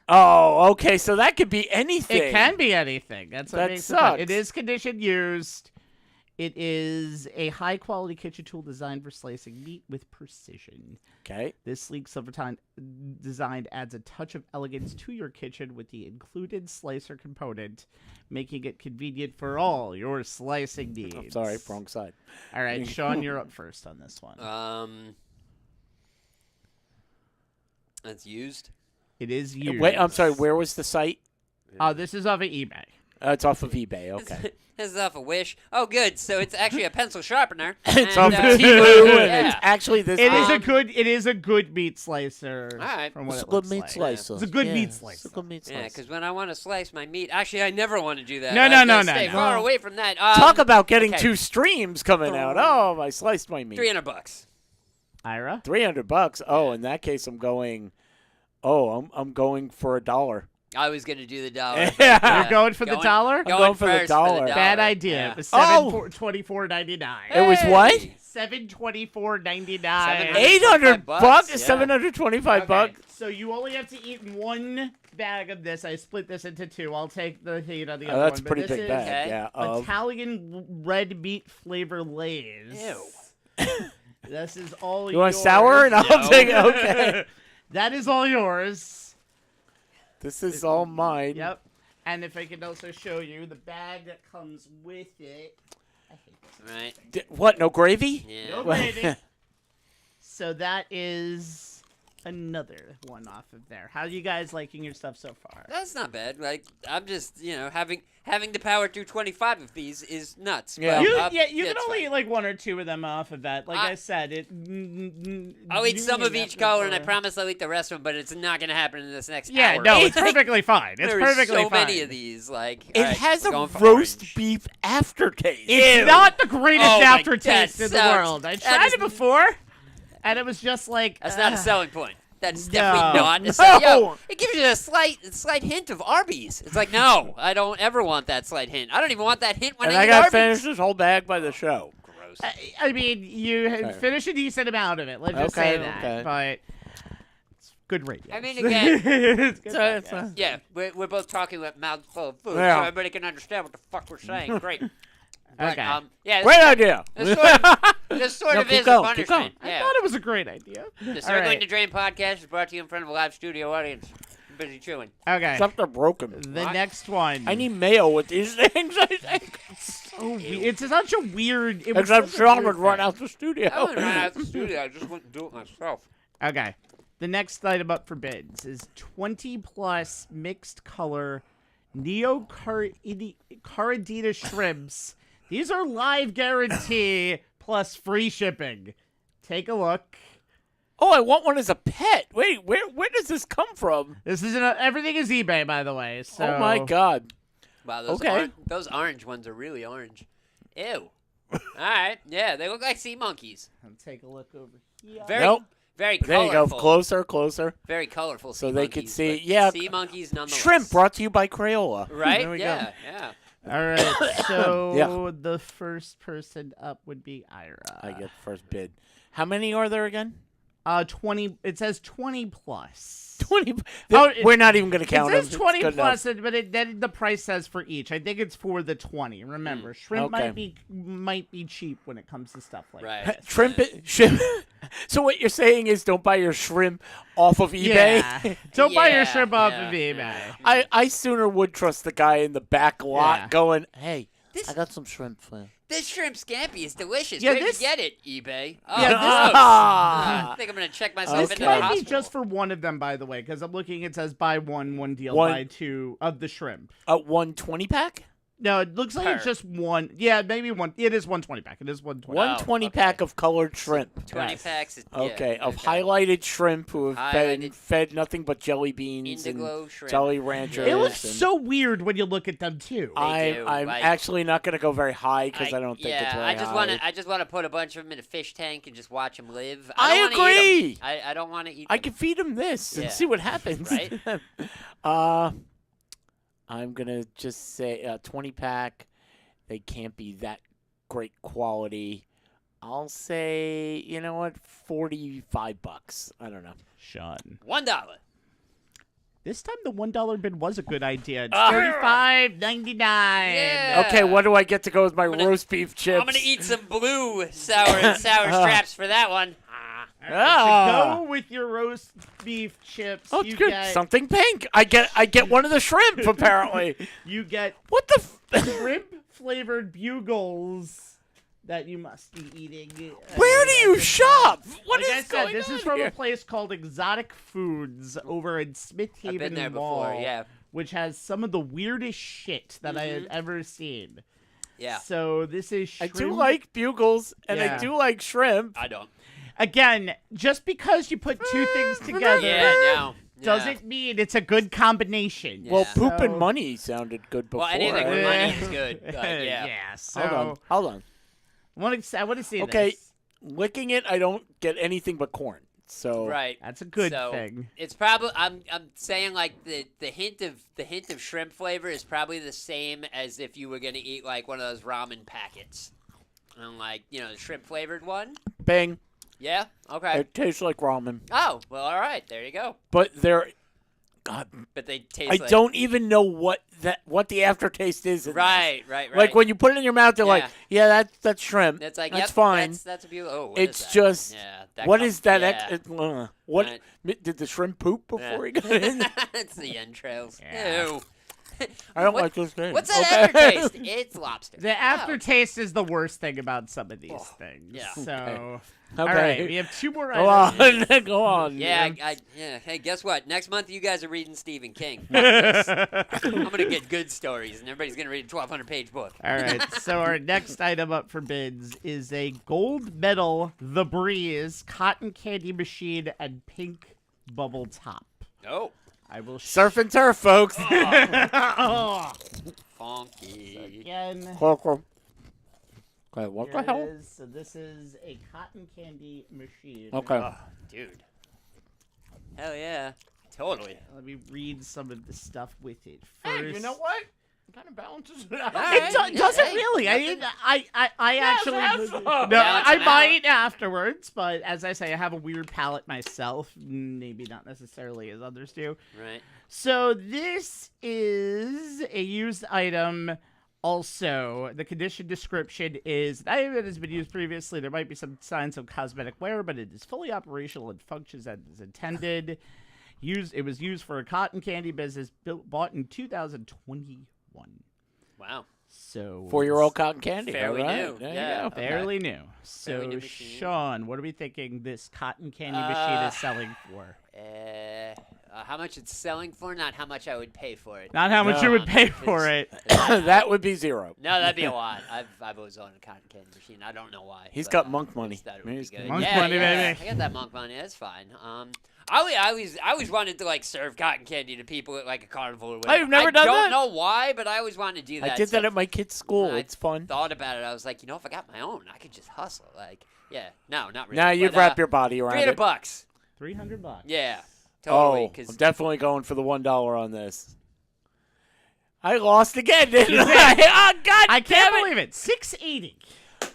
Oh, okay. So that could be anything. It can be anything. That's what That makes it fun. sucks. It is condition used. It is a high quality kitchen tool designed for slicing meat with precision. Okay. This sleek silver design adds a touch of elegance to your kitchen with the included slicer component, making it convenient for all your slicing needs. I'm sorry, wrong side. All right, Sean, you're up first on this one. That's used. It is used. Wait, I'm sorry. Where was the site? This is off of eBay. It's off of eBay. Okay. This is off a Wish. Oh, good. So it's actually a pencil sharpener. It's and, off of Temu, and yeah. it's actually this. It big. is a good meat slicer. All right. From what It's it a good looks meat like. slicer. It's a good Yeah, meat It's a slicer. good meat Yeah, slicer. because when I want to slice my meat, actually, I never want to do that. No, I no, gotta no, no, stay no. far away from that. Talk about getting okay. 2 streams coming out. Oh, I sliced my meat. $300. Ira? $300. Oh, in that case, I'm going. Oh, I'm going for $1. I was gonna do the dollar. Yeah. You're going for the dollar? I'm going for the first dollar. Bad idea. Yeah. It was Oh. $724.99. It was what? $724.99. $800 bucks, yeah. $725 bucks. So you only have to eat one bag of this. I split this into 2. I'll take the heat on the Oh, other that's one. a pretty but this big is bag. Okay. Yeah. Of Italian red meat flavor Lay's. Ew. This is all you want yours. sour? And I'll No. take it. Okay. That is all yours. This is all mine. Yep. And if I can also show you the bag that comes with it. I hate this. Right. What? No gravy? Yeah. No gravy. So that is another one off of there. How are you guys liking your stuff so far? That's not bad. Like I'm just, having to power through 25 of these is nuts. Yeah. But, You can it's only fine. eat like 1 or 2 of them off of that. Like I said, I'll eat some of each color, and I promise. promise I'll eat the rest of them. But it's not gonna happen in this next Yeah, hour. no, it's perfectly fine. It's There's perfectly so fine. many of these. Like It all right, has we're a going for roast orange. beef aftertaste. It's not the greatest Oh my aftertaste God, in the that world. I sounds- tried that is- it before, and it was just like That's not a selling point. That's definitely No. not. A No. Yo, it gives you a slight hint of Arby's. It's like, no, I don't ever want that slight hint. I don't even want that hint when And I I eat got to Arby's. finish this whole bag by the show. Gross. I mean, you Okay. finish a decent amount of it. Let's just Okay, say that. okay. But it's good radio. I mean, again, It's good So it's, podcast. yeah, we're both talking with mouths full of food, Yeah. so everybody can understand what the fuck we're saying. Great. But, Okay. yeah, Great idea. this sort No, of keep is going, a keep punishment. I Yeah. thought it was a great idea. The All Circling right. the Drain podcast is brought to you in front of a live studio audience. I'm busy chewing. Okay. Something broken. The What? next one. I need mayo with these things, I think. It's such a weird. It was Except such a Sean weird would run thing. out the studio. I wouldn't run out of the studio. I just wouldn't do it myself. Okay. The next item up for bids is 20 plus mixed color Neocaridina shrimps. These are live guarantee plus free shipping. Take a look. Oh, I want one as a pet. Wait, where does this come from? This is everything is eBay, by the way. So. Oh my god. Wow, those Okay. those orange ones are really orange. Ew. All right, yeah, they look like sea monkeys. Let's take a look over here. Very, Nope. very There you colorful. go. Closer, closer. Very colorful. So sea they could monkeys, see- but yeah, sea monkeys nonetheless. Shrimp brought to you by Crayola. Right? There we Yeah, go. yeah. All right. So Yeah. the first person up would be Ira. I get first bid. How many are there again? 20. It says 20 plus. 20. Oh, it- We're not even going to count It says them. 20 It's good plus, but then the price says for each. I think it's for the 20. Remember, shrimp Okay. might be cheap when it comes to stuff like Right. that. enough. Shrimp. So what you're saying is don't buy your shrimp off of eBay? Yeah. Don't buy your Yeah, shrimp off yeah, of eBay. yeah. I sooner would trust the guy in the back lot Yeah. going, hey, This- I got some shrimp for you. This shrimp scampi is delicious. Yeah, Where'd this- you get it? eBay. Oh, Yeah, gross. Ah. I think I'm gonna check myself This into the might hospital. be just for one of them, by the way, because I'm looking. It says buy one deal, One- buy 2 of the shrimp. A 120 pack? No, it looks like it's Per. just one. Yeah, maybe one. It is 120 pack. It is 120. 120 okay. pack of colored shrimp. 20 Yes. packs. Is, Okay, yeah, of highlighted shrimp who have been Highlighted- fed nothing but jelly beans Indigo and shrimp. Jolly Ranchers. It looks and so weird when you look at them too. do, I'm like- actually not going to go very high because I don't think yeah, it's very I just high. want to. I just want to put a bunch of them in a fish tank and just watch them live. I don't wanna eat 'em. agree. I don't want to eat. I them. can feed him this Yeah. and see what happens. Right? I'm going to just say 20 pack. They can't be that great quality. I'll say, you know what, $45. I don't know. Sean. $1. This time the $1 bid was a good idea. It's Ah. $35.99. Yeah. Okay, what do I get to go with my gonna- roast beef chips? I'm gonna eat some blue sour straps for that one. Ah. To go with your roast beef chips. Oh, it's you good. get Something pink. I get one of the shrimp apparently. you get What the? shrimp flavored bugles that you must be eating. Where do you shop? What Like is I said, going this on is from here? a place called Exotic Foods over in Smith I've Haven been there Mall, before. Yeah. which has some of the weirdest shit that I Mm-hmm. had ever seen. Yeah. So this is I shrimp. do like bugles, and Yeah. I do like shrimp. I don't. Again, just because you put two things together Yeah, no. Yeah. doesn't mean it's a good combination. Well, Yeah. poop and So- money sounded good before. Well, anything with Yeah. money is good. But yeah. yeah. So Hold on. I want to see Okay. this. Licking it, I don't get anything but corn. So Right. That's a good So, thing. It's probably I'm saying like the hint of shrimp flavor is probably the same as if you were gonna eat like one of those ramen packets, and like the shrimp flavored one. bang, Yeah. Okay. it tastes like ramen. Oh well, all right. There you go. But God, But they taste. I like, don't even know what the aftertaste is. in this. Right. Like when you put it in your mouth, they're like, Yeah. yeah, that's shrimp. It's like that's yep, fine. That's a beautiful. Oh, what It's is that? just- Yeah. What is that? Yeah. What Right. did the shrimp poop before Yeah. he got in? It's the entrails. Yeah. Ew. I don't What- like this game. What's that Okay. aftertaste? It's lobster. The aftertaste is the worst thing about some of these things. yeah. So, Okay. all right, we have two more Go items. on. Go on. Yeah, yeah. Hey, guess what? Next month you guys are reading Stephen King. Fuck this. I'm gonna get good stories, and everybody's gonna read a 1,200-page book. All right, so our next item up for bids is a gold medal The Breeze cotton candy machine and pink bubble top. Oh, I will Surf and turf, folks. oh. funky. Again, Okay, what here the hell? it is. So this is a cotton candy machine. Okay. Oh, dude. Hell yeah. Totally. Let me read some of the stuff with it Hey, first. you know what? Kind of balances it out. All It right. doesn't Hey, really. I actually. have some. No, Balance I it out. might afterwards, but as I say, I have a weird palate myself. Maybe not necessarily as others do. Right. So this is a used item. Also, the condition description is an item that has been used previously. There might be some signs of cosmetic wear, but it is fully operational and functions as intended. It was used for a cotton candy business bought in 2021. Wow. So 4-year-old cotton candy. Fairly all right. new. There Yeah. you go. fairly new. So Fairly new machine. Sean, what are we thinking this cotton candy machine is selling for? How much it's selling for, not how much I would pay for it. Not how much you would pay for it. That would be 0. No, that'd be a lot. I've always owned a cotton candy machine. I don't know why. He's but, got monk money. I just thought it would He's be good. monk yeah, money, yeah, baby. I got that monk money. That's fine. I always wanted to like serve cotton candy to people at like a carnival or whatever. you've never done I don't that? know why, but I always wanted to do that. I did So that at my kid's school. I It's fun. Thought about it. I was like, if I got my own, I could just hustle. Like, yeah, no, not really. Now you'd but, wrap your body around it. $300. $300. Yeah, totally. Oh, 'cause- I'm definitely going for the $1 on this. I lost again, didn't I? Oh, God I damn can't it. believe it. $680.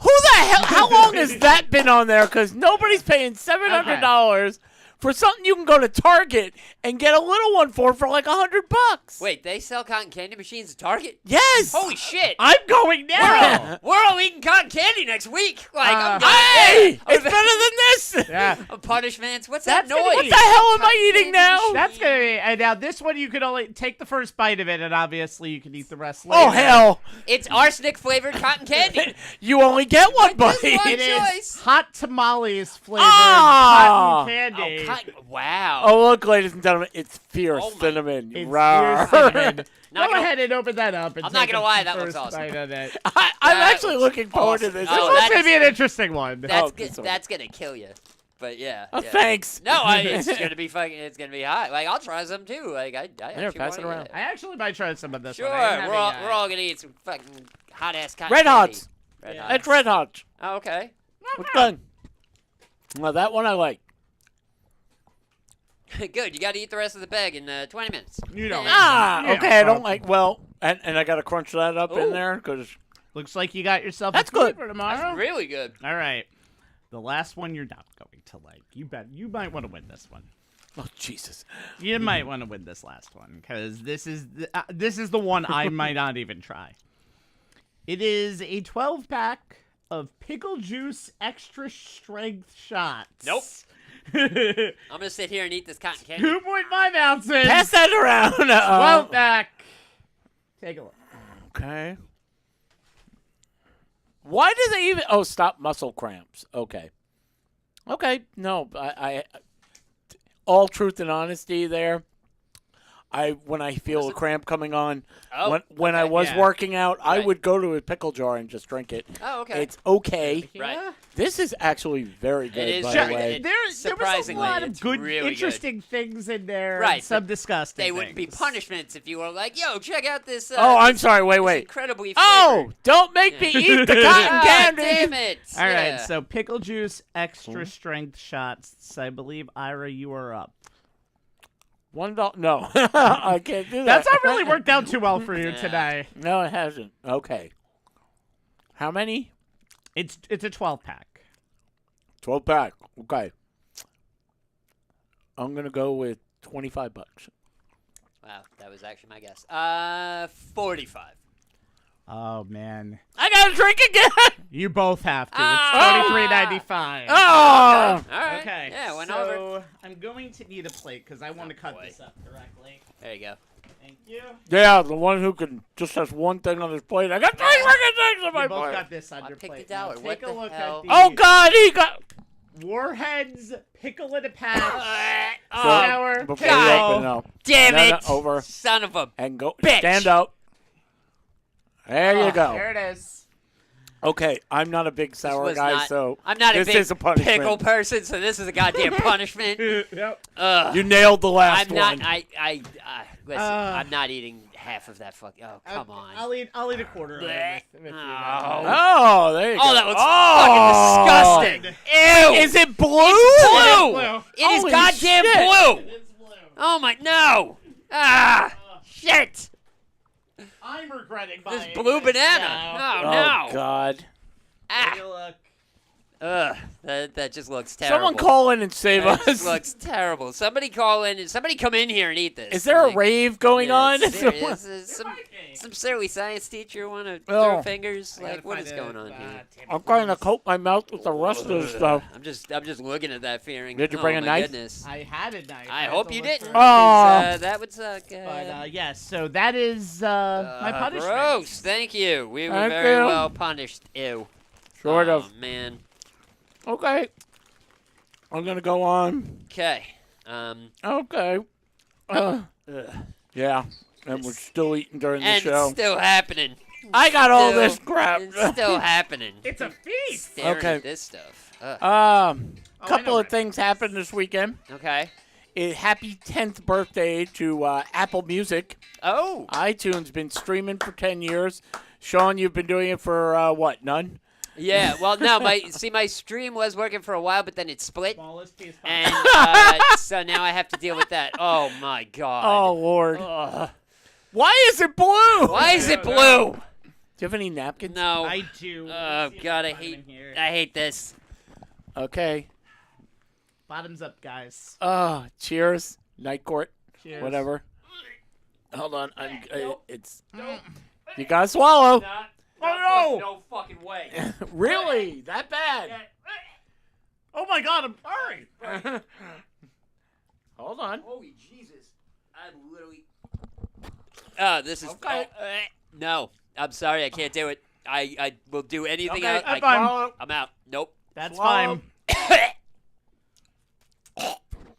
Who the hell? How long has that been on there? Because nobody's paying $700 for something you can go to Target and get a little one for like $100. Wait, they sell cotton candy machines at Target? Yes. Holy shit! I'm going now. We're all eating cotton candy next week. Like, I'm Hey, gonna- it's better than this. Yeah. punishments. What's that That's gonna noise? What the hell am I eating now? That's going to be. And now this one, you can only take the first bite of it, and obviously you can eat the rest later. Oh hell! It's arsenic flavored cotton candy. You only get one Just bite. one. It is choice. hot tamales flavored Ah. cotton candy. Wow. Oh look, ladies and gentlemen, it's fierce Oh my- cinnamon. It's Rawr. fierce cinnamon. Not Go gonna- ahead and open that up. And I'm not take gonna a lie, that looks first awesome. bite of it. I'm That actually was looking forward to awesome. this. Oh, This that may is- be an interesting one. That's Oh, good. sorry. That's gonna kill you. But yeah. Oh, yeah. thanks. No, it's gonna be fucking. It's gonna be hot. Like I'll try some too. Like I actually pass it wanna around. get I actually might try some of this Sure, one. I am we're all having, we're all gonna eat some fucking hot ass cotton Red candy. Hots. Red Yeah. Hots. It's Red Hot. Oh, okay. What's done? Well, that one I like. Good. You got to eat the rest of the bag in 20 minutes. You don't. Ah, Yeah, okay. I don't well- like. Well, and I gotta crunch that up in Ooh. there because Looks like you got yourself That's a treat good. for tomorrow. That's really good. All right. The last one you're not going to like. You might want to win this one. oh Jesus. You might want to win this last one because this is the one I might not even try. It is a 12-pack of pickle juice extra strength shots. Nope. 2.5 I'm gonna sit here and eat this cotton candy. ounces. Pass that around. 12-pack. Take a look. Okay. Why do they even? Oh, stop muscle cramps. Okay. Okay. No, I all truth and honesty there. when I feel a cramp coming on, Oh, when I okay. was Yeah. working out, I Right. would go to a pickle jar and just drink it. Oh, okay. It's okay. Right. Yeah. This is actually very good, is by very the way. good. There was a Surprisingly, lot of it's good, really good. interesting things in there. Right, And some but disgusting. They wouldn't be things. punishments if you were like, "Yo, check out this." Oh, I'm this- sorry. this Wait. Incredibly. Oh, flavored- don't make me eat the cotton Ah, candy. damn it! All right, Yeah. so pickle juice, extra strength shots. I believe Ira, you are up. $1. No, I can't do that. That's not really worked out too well for you Yeah. today. No, it hasn't. Okay. How many? It's a 12-pack. 12 pack. Okay. I'm gonna go with $25. Wow, that was actually my guess. 45. Oh man, I gotta drink again. you both have to. Ah! It's $23.95. Oh. All right. Okay. Yeah, went so over. I'm going to need a plate because I want to cut boy. this up correctly. There you go. Thank you. Yeah, the one who can just has one thing on his plate. I got 3 freaking things on my You both plate. got this on I your picked plate. the dollar. Now What take a the look hell? at the Oh God, he got. Warheads pickle in a patch. So, Sour before you God. open it up, Damn No, no, it! over. Son of a. and go Bitch. stand up. There you go. There it is. Okay, I'm not a big sour was guy, not- so I'm not this a big is a punishment. pickle person, so this is a goddamn punishment. Yep. Ugh. You nailed the last I'm not. one. Listen. I'm not eating half of that. Oh, come on. I'll eat a quarter of it with you. Oh, there you go. Oh, that looks Oh. fucking disgusting. Ew. Is it blue? blue? blue. It is Holy goddamn shit. blue. It's blue. Oh my no. Ah. Shit. I'm regretting This buying blue this banana. now. Oh, Oh no. God. Take Ah. a look. Ugh. That just looks terrible. Someone call in and save That us. just looks terrible. Somebody call in. Somebody come in here and eat this. Is there a Like, rave going yeah, on? serious. Some might be. some silly science teacher want to Oh. throw fingers. I gotta Like what find is a, going on here? I'm trying to coat my mouth with the rest of the stuff. I'm just looking at that fearing. Did you Oh, bring a my knife? Goodness. I had a knife. I had hope to you look didn't. for it. 'cause, Oh. that would suck. But yes, so that is my punishment. Gross. Thank you. We were Thank very you. well punished. Ew. Sort Oh, of. man. Okay. I'm gonna go on. Okay. Okay. Yeah. And we're still eating during the And show. it's still happening. I got all Still- this crap. It's still happening. It's a feast. Staring Okay. at this stuff. Ugh. Oh, I Couple know of it. things happened this weekend. Okay. Happy 10th birthday to Apple Music. Oh. iTunes been streaming for 10 years. Sean, you've been doing it for what? None? Yeah. Well, no. My stream was working for a while, but then it split, Smallest piece. and so now I have to deal with that. Oh my god. Oh Lord! Ugh. Why is it blue? Why is it I blue? don't Do you have any napkins? No. I do. Oh Let's see if god, I can find hate. them here. I hate this. Okay. Bottoms up, guys. Cheers. Night court. Cheers. Whatever. Hold on. Nope. It's. You gotta swallow. Oh, no. No fucking way. Really? That bad? Oh my God, I'm sorry. Hold on. Holy Jesus! I literally. Oh, this is. Okay. No, I'm sorry, I can't do it. I will do anything Okay, else. I'm fine. swallow. I'm out. Nope. That's Swallow. fine.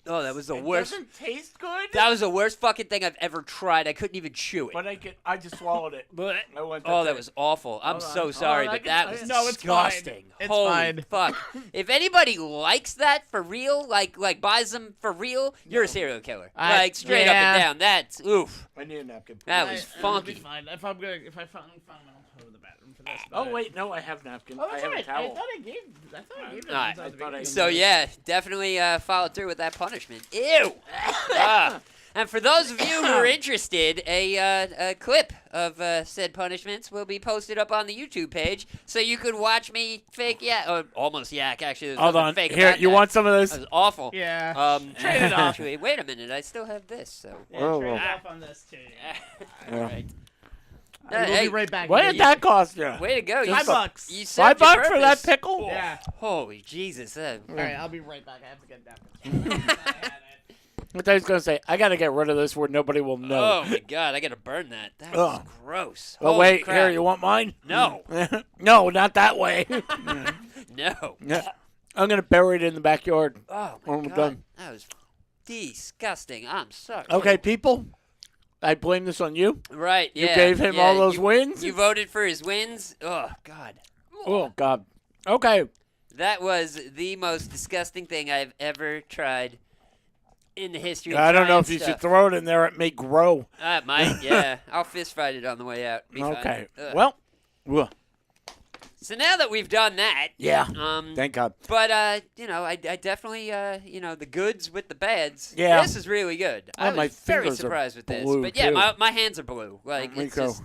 Oh, that was the It worst. doesn't taste good. That was the worst fucking thing I've ever tried. I couldn't even chew it. But I just swallowed it. I went. Oh, that that's was awful. I'm Hold on. so Hold sorry, on, I but can- that I- was No, it's fine. disgusting. It's Holy fine. fuck! If anybody likes that for real, like buys them for real, you're a serial killer. Like straight up yeah. and down. That's oof. I need a napkin. That was It'll be funky. fine. If I find I'll go to the bathroom for this. Oh wait, no, I have napkin. Oh, I that's have right. a towel. I thought I gave it. Alright. since I thought I- was So yeah, definitely follow through with that punishment. Ew. Ah. And for those of you who are interested, a clip of said punishments will be posted up on the YouTube page, so you could watch me fake yak, or almost yak. Actually, there's Hold nothing on. fake Here, about you that. want some of That this? was awful. Yeah. Trade it off. Actually, wait a minute. I still have this. So. Yeah, Oh, trade well. off on this too. All right. We'll Hey, be right back. What did that cost you? Way to go! You $5 bucks. You served $5 your for that purpose. pickle? Yeah. Holy Jesus! All right, I'll be right back. I have to get that. I thought he was gonna say, I gotta get rid of this where nobody will know. Oh my God! I gotta burn that. That Ugh. was gross. Oh Holy wait, crap. here, you want mine? No. No, not that way. No. Yeah. I'm gonna bury it in the backyard. Oh my When we're God! done. That was disgusting. I'm sorry. Okay, people, I blame this on you. Right. You Yeah. gave him yeah, all those you, wins. You voted for his wins. Oh God. Oh God. Okay. That was the most disgusting thing I've ever tried in the history of I don't know trying if you should stuff. throw it in there. It may grow. It might, yeah. I'll fist fight it on the way out. Be fine. Okay. Ugh. Well. So now that we've done that, Yeah. um, Thank God. but I definitely, the goods with the bads. Yeah. This is really good. Oh, I my was very fingers are surprised with this, blue, but yeah, too. my hands are blue. Like Me it's too. just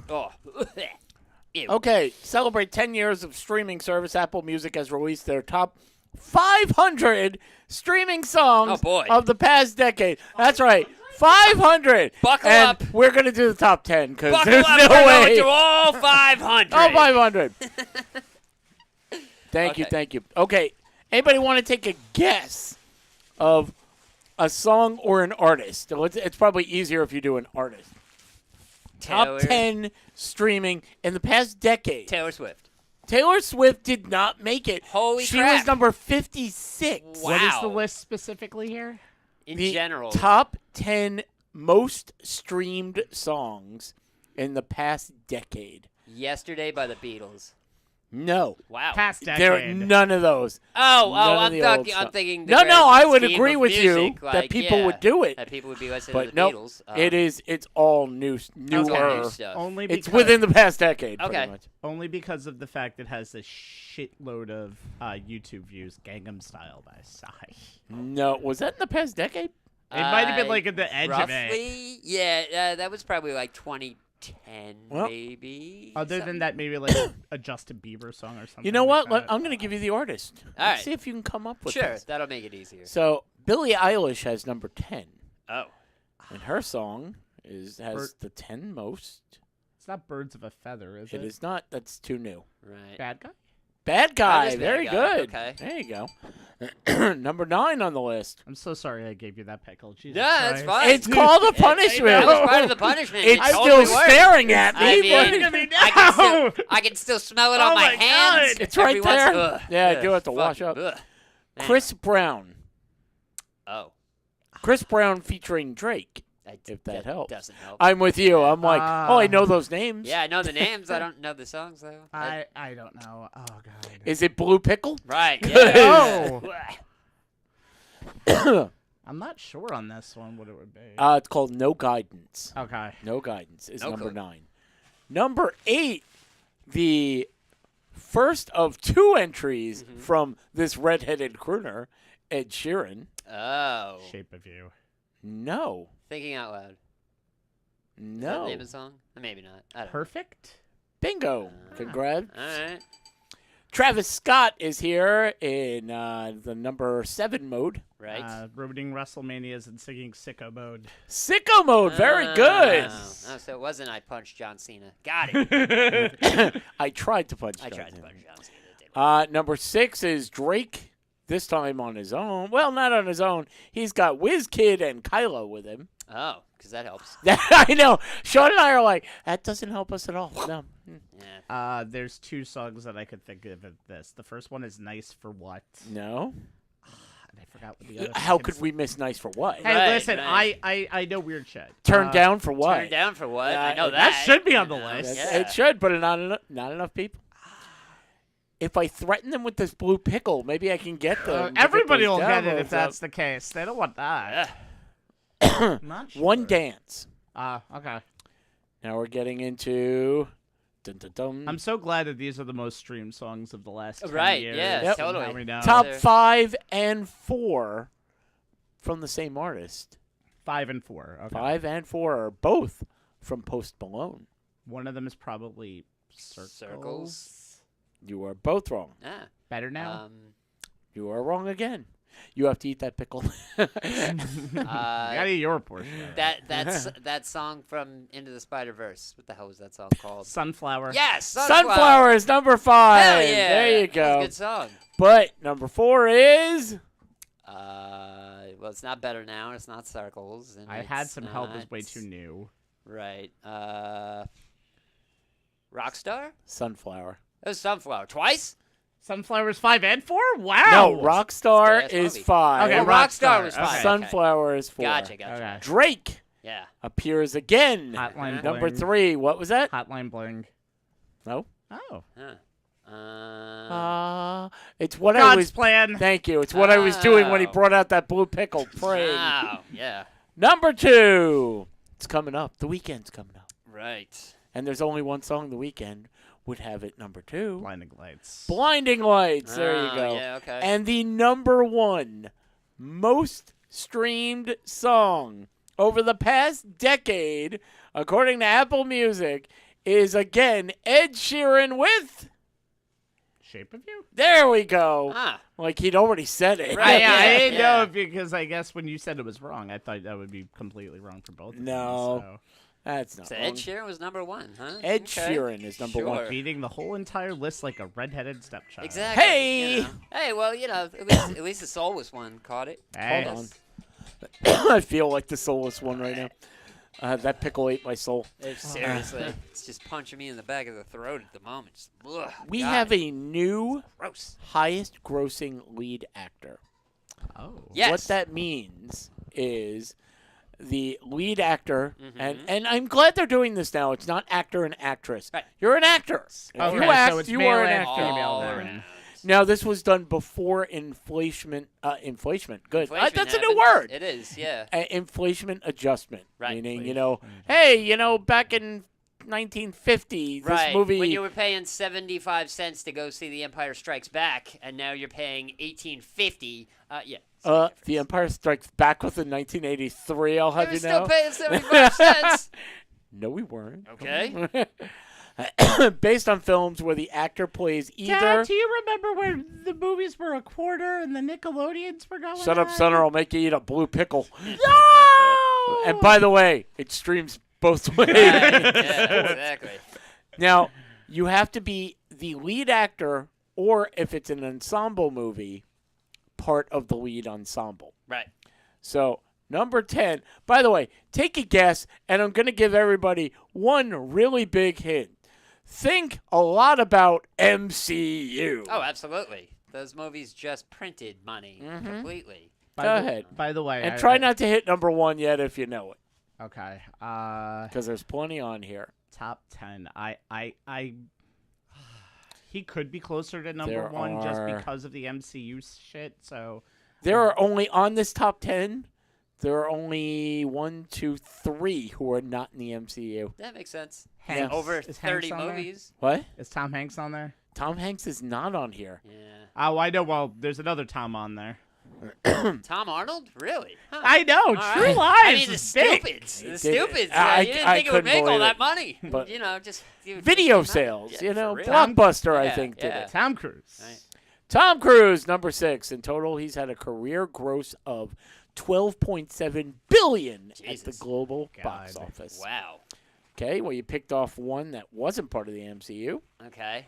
Ew. Okay. Celebrate 10 years of streaming service. Apple Music has released their top 500 streaming songs Oh, boy. of the past decade. That's right. 500. Buckle and up. We're going to do the top 10 because Buckle there's up, no we're going way. through all 500. Oh, 500. Thank you, Okay. thank you. Okay, anybody want to take a guess of a song or an artist? So it's probably easier if you do an artist. Taylor, Top 10 streaming in the past decade. Taylor Swift. Taylor Swift did not make it. Holy she crap. was number 56. Wow. What is the list specifically here? In The general. top 10 most streamed songs in the past decade. Yesterday by the Beatles. No. Wow. Past There are decade. none of those. Oh, None of I'm the old thinking. stuff. I'm thinking. The No, grand I would scheme agree of with you music, that like, people yeah, would do it. That people would be listening But to the no, Beatles. it's all newer. new stuff. Only It's because, within the past decade. Okay. Pretty much. only because of the fact it has a shitload of YouTube views. Gangnam Style by Psy. No, was that in the past decade? It might have been Uh, like at the edge of it. Roughly, yeah. That was probably like 2010, Well, Other maybe. than something. that, maybe like a Justin Bieber song or something. You know like what? that. I'm going to give you the artist. All Let's right. see if you can come up with Sure, this. that'll make it easier. So Billie Eilish has number 10, Oh, and her song has Bert- the 10 most. It's not Birds of a Feather, is it? It is not. That's too new. right. Bad Guy? Bad Guy. is Bad Very Guy. good. Okay. There you go. Number 9 on the list. I'm so sorry I gave you that pickle. Jesus Yeah, that's Christ. fine. It's called a That punishment. was part of the punishment. It's It totally still worked. staring at me. I mean, Look at me I can still smell it on Oh my my hands. God. It's right every once- there. ugh, Yeah, I ugh, do have to wash fucking, up. ugh. Man. Chris Brown. Oh, Chris Brown featuring Drake. that, If that helps. doesn't help. I'm with you. I'm like, oh, I know those names. Yeah, I know the names. I don't know the songs though. I don't know. Oh, God. Is it Blue Pickle? Right. Good. Yeah. I'm not sure on this one what it would be. It's called No Guidance. Okay. No Guidance is No number clue. 9. Number 8, the first of 2 entries Mm-hmm. from this redheaded crooner, Ed Sheeran. Oh. Shape of You. No. Thinking out loud. Is that the No. name of the song? Maybe not. I don't know. Perfect? Bingo. Congrats. All right. Travis Scott is here in the number 7 mode. Right. Roading WrestleManias and singing Sicko Mode. Sicko mode. Very good. Oh, so it wasn't I punched John Cena. Got it. I tried to punch I John tried to Cena. punch John Cena. It didn't work. Number 6 is Drake. This time on his own. Well, not on his own. He's got WizKid and Kylo with him. Oh, because that helps. I know. Sean and I are like, that doesn't help us at all. No. Yeah. There's 2 songs that I could think of this. The first one is Nice for What? No. And I forgot what the other How fucking could we miss Nice for what? Hey, Right, listen, right. I know weird shit. Turned down for what? Turned down for what? Yeah, I know that that. should be on the You know, list. yeah. It should, but not enough people. If I threaten them with this blue pickle, maybe I can get them. to get Everybody those will get it if downloads that's up. the case. They don't want that. Yeah. Not sure. One Dance. Okay. Now we're getting into. Dun, dun, dun. I'm so glad that these are the most streamed songs of the last 10 Right, years. yeah, Yep. totally. Now we know. Top They're- 5 and 4 from the same artist. 5 and 4. Okay. 5 and 4 are both from Post Malone. One of them is probably Circles. Circles. You are both wrong. Ah. Better now? You are wrong again. You have to eat that pickle. You gotta eat your portion. That song from Into the Spider Verse. What the hell was that song called? Sunflower. Yes, Sunflower is number 5. Hell yeah! There you That was go. a good song. But number 4 is. Well, it's not Better Now. It's not Circles. And I had it's some help is not- way too new. Right. Rockstar. Sunflower. That was Sunflower twice. Sunflower's 5 and 4? Wow. No, Rockstar That's is movie. 5. Okay, Oh, Rockstar. Rockstar was fine. Okay. Sunflower is 4. Gotcha. Okay. Drake Yeah. appears again. Hotline Number Bling. 3. What was that? Hotline Bling. No. Oh. It's what I God's was. plan. Thank you. It's what I was doing when he Oh. brought out that blue pickle. Praying. Wow. Yeah. Number 2. It's coming up. The Weekend's coming up. Right. And there's only one song The Weekend would have at number 2. Blinding Lights. Blinding Lights. There you Oh, go. Yeah. Okay. And the number 1 most streamed song over the past decade, according to Apple Music, is again Ed Sheeran with Shape of You? There we go. Ah. Like he'd already said it. Right. I didn't yeah. know because I guess when you said it was wrong, I thought that would be completely wrong for both of No. them. That's not So wrong. Ed Sheeran was number 1, huh? Ed Okay. Sheeran is number Sure. 1. So beating the whole entire list like a redheaded stepchild. Exactly. Hey! you know. Hey, well, at least the Soulless One caught it. Hey. Hold on. I feel like the soulless one right now. That pickle ate my soul. Seriously, it's just punching me in the back of the throat at the moment. Just, ugh, We God, have a new gross. highest grossing lead actor. Oh. Yes. What that means is the lead actor, Mhm. and I'm glad they're doing this now. It's not actor and actress. Right. You're an actor. If Okay, you act, so it's you male are an and actor. female All then. around. Now, this was done before inflation. Inflation. Good. Inflation That's a new happens. word. It is, yeah. Inflation adjustment. Right. Meaning, Inflation. hey, back in 1950, this Right. movie. When you were paying 75 cents to go see The Empire Strikes Back, and now you're paying 18.50. Yeah. The Empire Strikes Back was in 1983. I'll have We're you still know. paying 75 cents. No, we weren't. Okay. Based on films where the actor plays either. Dad, do you remember when the movies were a quarter and the Nickelodeons were going Shut up, on? son, or I'll make you eat a blue pickle. No! And by the way, it streams both ways. Right. Yeah, exactly. Now, you have to be the lead actor, or if it's an ensemble movie, part of the lead ensemble. Right. So, number 10. By the way, take a guess, and I'm going to give everybody one really big hint. Think a lot about MCU. Oh, absolutely. Those movies just printed money completely. Go By ahead. By the way, And try not to hit number 1 yet if you know it, Okay. because there's plenty on here. Top 10. He could be closer to number There 1 just are- because of the MCU shit. So There are only, on this top 10, there are only 1, 2, 3 who are not in the MCU. That makes sense. Hanks, Over is 30 Hanks on there? movies. What? Is Tom Hanks on there? Tom Hanks is not on here. Yeah. Oh, I know. Well, there's another Tom on there. Tom Arnold? Really? Huh. I know. All True right. Lies. I mean, the is big. stupids. The It did- stupids. I- You didn't I think it would couldn't make all believe that it. money. But Just Video just- sales, Yeah, for real. Blockbuster, I Yeah, think, did yeah. it. Tom Cruise. Right. Tom Cruise, number 6. In total, he's had a career gross of $12.7 billion at the Jesus. global God. box office. Wow. Okay, well, you picked off one that wasn't part of the MCU. Okay.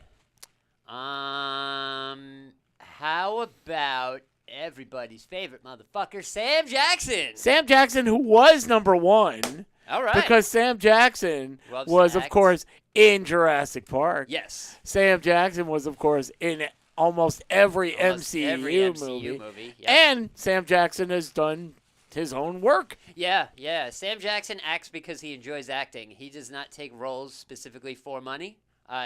How about everybody's favorite motherfucker, Sam Jackson? Sam Jackson, who was number 1, All right. because Sam Jackson Loves was, to of act. course, in Jurassic Park. Yes. Sam Jackson was, of course, in almost every Almost MCU every MCU movie. movie. Yep. And Sam Jackson has done his own work. Yeah. Sam Jackson acts because he enjoys acting. He does not take roles specifically for money.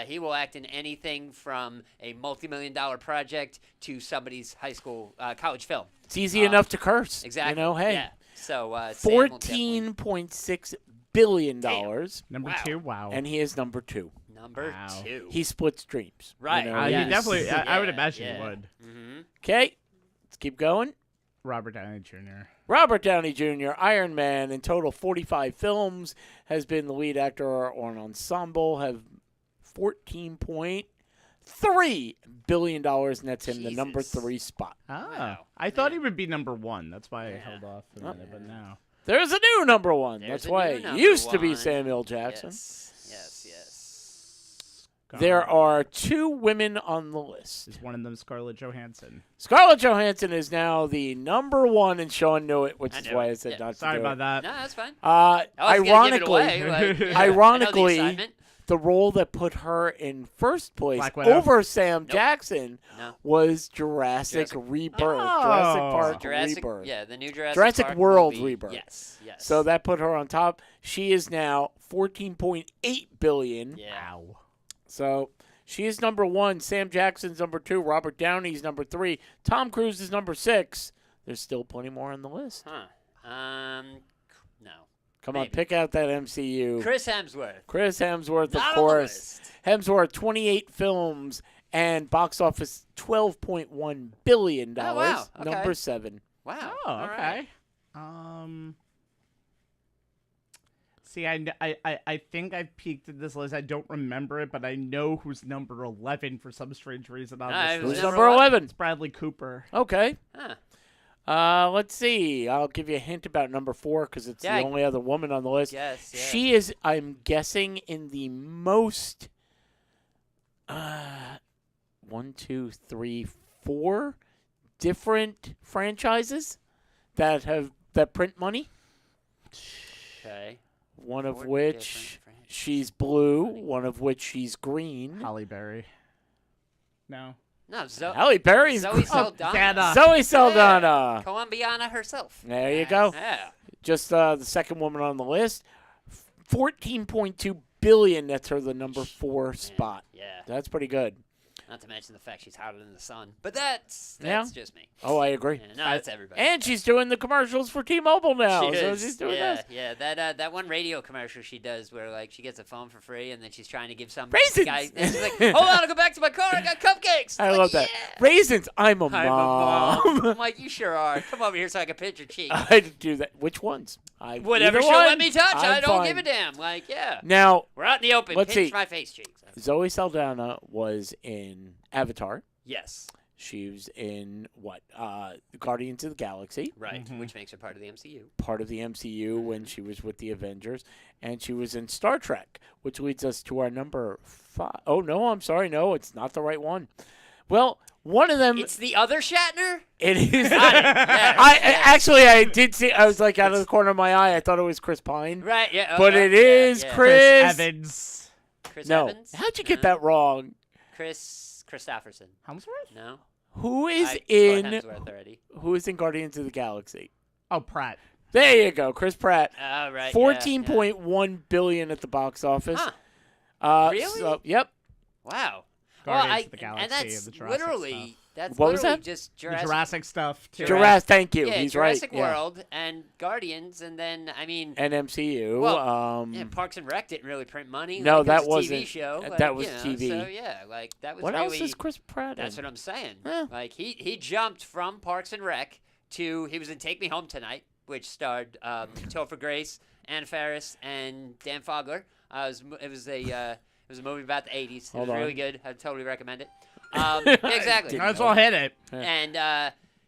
He will act in anything from a multi-million-dollar project to somebody's high school, college film. It's easy enough to curse. Exactly. You know, hey. Yeah. So Sam will definitely- $14.6 billion. Number Wow. 2. Wow. And he is number 2. Number Wow. 2. He splits dreams. Right. You know, He Yes. definitely. I would Yeah, imagine yeah. he would. Mm-hmm. Okay, let's keep going. Robert Downey Jr. Robert Downey Jr., Iron Man, in total 45 films, has been the lead actor or an ensemble, have $14.3 billion, and that's him, the number Jesus. 3 spot. Ah, Wow. I thought he would be number 1. That's why I Yeah. held off a minute, but now. There's a new number 1. There's That's a why new it number used to be one. Samuel Jackson. Yes. There are 2 women on the list. Is one of them Scarlett Johansson? Scarlett Johansson is now the number 1, and Sean knew it, which I is knew why it. I said Yeah. not Sorry to do about that. No, that's fine. it. I was gonna give it Ironically, away, but, yeah, I know the ironically, assignment. the role that put her in first place Black Widow? over Sam Nope. Jackson No. was Jurassic Jurassic- Rebirth. Oh. Jurassic Park Jurassic, Rebirth. yeah, the new Jurassic, Jurassic Park World movie. Rebirth. Yes, yes. So that put her on top. She is now 14.8 billion. yeah. Wow. So she is number 1. Sam Jackson's number 2. Robert Downey's number 3. Tom Cruise is number 6. There's still plenty more on the list. Huh. No. Come on, Maybe. pick out that MCU. Chris Hemsworth. Chris Hemsworth, Not of on the course. list. Hemsworth, 28 films and box office $12.1 billion. Oh, wow. Okay. Number 7. Wow. Oh, all okay. right. See, I think I've peeked at this list. I don't remember it, but I know who's number 11 for some strange reason on Alright, this who's Who's list. number number what? 11? It's Bradley Cooper. Okay. Huh. Let's see. I'll give you a hint about number 4 because it's Yeah, the only other woman on the list. Yes. Yeah. She is, I'm guessing, in the most 1, 2, 3, 4 different franchises that print money. Okay. One of 4 which different franchises. she's blue, one of which she's green. Holly Berry. No. No, Halle Berry's Zoe oh, Saldana. Zoe Saldana. Colombiana herself. There you go. Yeah. Just the second woman on the list. 14.2 billion. That's her the number 4 spot. Yeah. That's pretty good. Not to mention the fact she's hotter than the sun. But that's Yeah. just me. Oh, I agree. Yeah, no, that's everybody. And she's doing the commercials for T-Mobile now. She so is. she's doing yeah, this. yeah. That one radio commercial she does where like she gets a phone for free and then she's trying to give some Raisins! guy. And she's like, "Hold on, I'll go back to my car. I got cupcakes." I Like, love that. yeah. Raisins, I'm a I'm a mom. mom. I'm like, you sure are. Come over here so I can pinch your cheek. I do that. Which ones? Whatever either she'll one, let me touch. I I'm don't fine. give a damn. Like, yeah. Now, We're out in the open. Let's Pinch see. my face cheeks. Zoe Saldana was in Avatar. Yes. She was in what? Guardians of the Galaxy, Right. Mhm. Which makes her part of the MCU. part of the MCU when she was with the Avengers, and she was in Star Trek, which leads us to our number 5. Oh no, I'm sorry, no, it's not the right one. Well, one of them. It's the other Shatner? It is. Got it. Yes, I yes. actually I did see. I was like out of the corner of my eye. I thought it was Chris Pine, Right, yeah. but it is yeah. Chris. Evans. Chris No, Evans? how'd you get No. that wrong? Chris Christopherson. Hemsworth? No? Who is I in? thought Hemsworth already. Who is in Guardians of the Galaxy? Oh, Pratt. There you go, Chris Pratt. Oh, right. 14.1 billion at the box office. Huh. Really? So, yep. Wow. Guardians of the and Galaxy that's and the Jurassic literally stuff. that's What was literally that? just The Jurassic. Jurassic stuff, too. Jurassic. Thank you. Yeah, He's Jurassic right. Yeah. World and Guardians, and then I mean, And MCU. Well, yeah, Parks and Rec didn't really print money. No, like, it that was a wasn't- TV show. that like, was you know, TV. So yeah, like that was what really. else is Chris Pratt in? That's what I'm saying. Yeah. Like he jumped from Parks and Rec to he was in Take Me Home Tonight, which starred Topher Grace, Anna Faris, and Dan Fogler. It was a movie about the 80s. It Hold was on. really good. I totally recommend it. Exactly. didn't Might as know. well hit it. And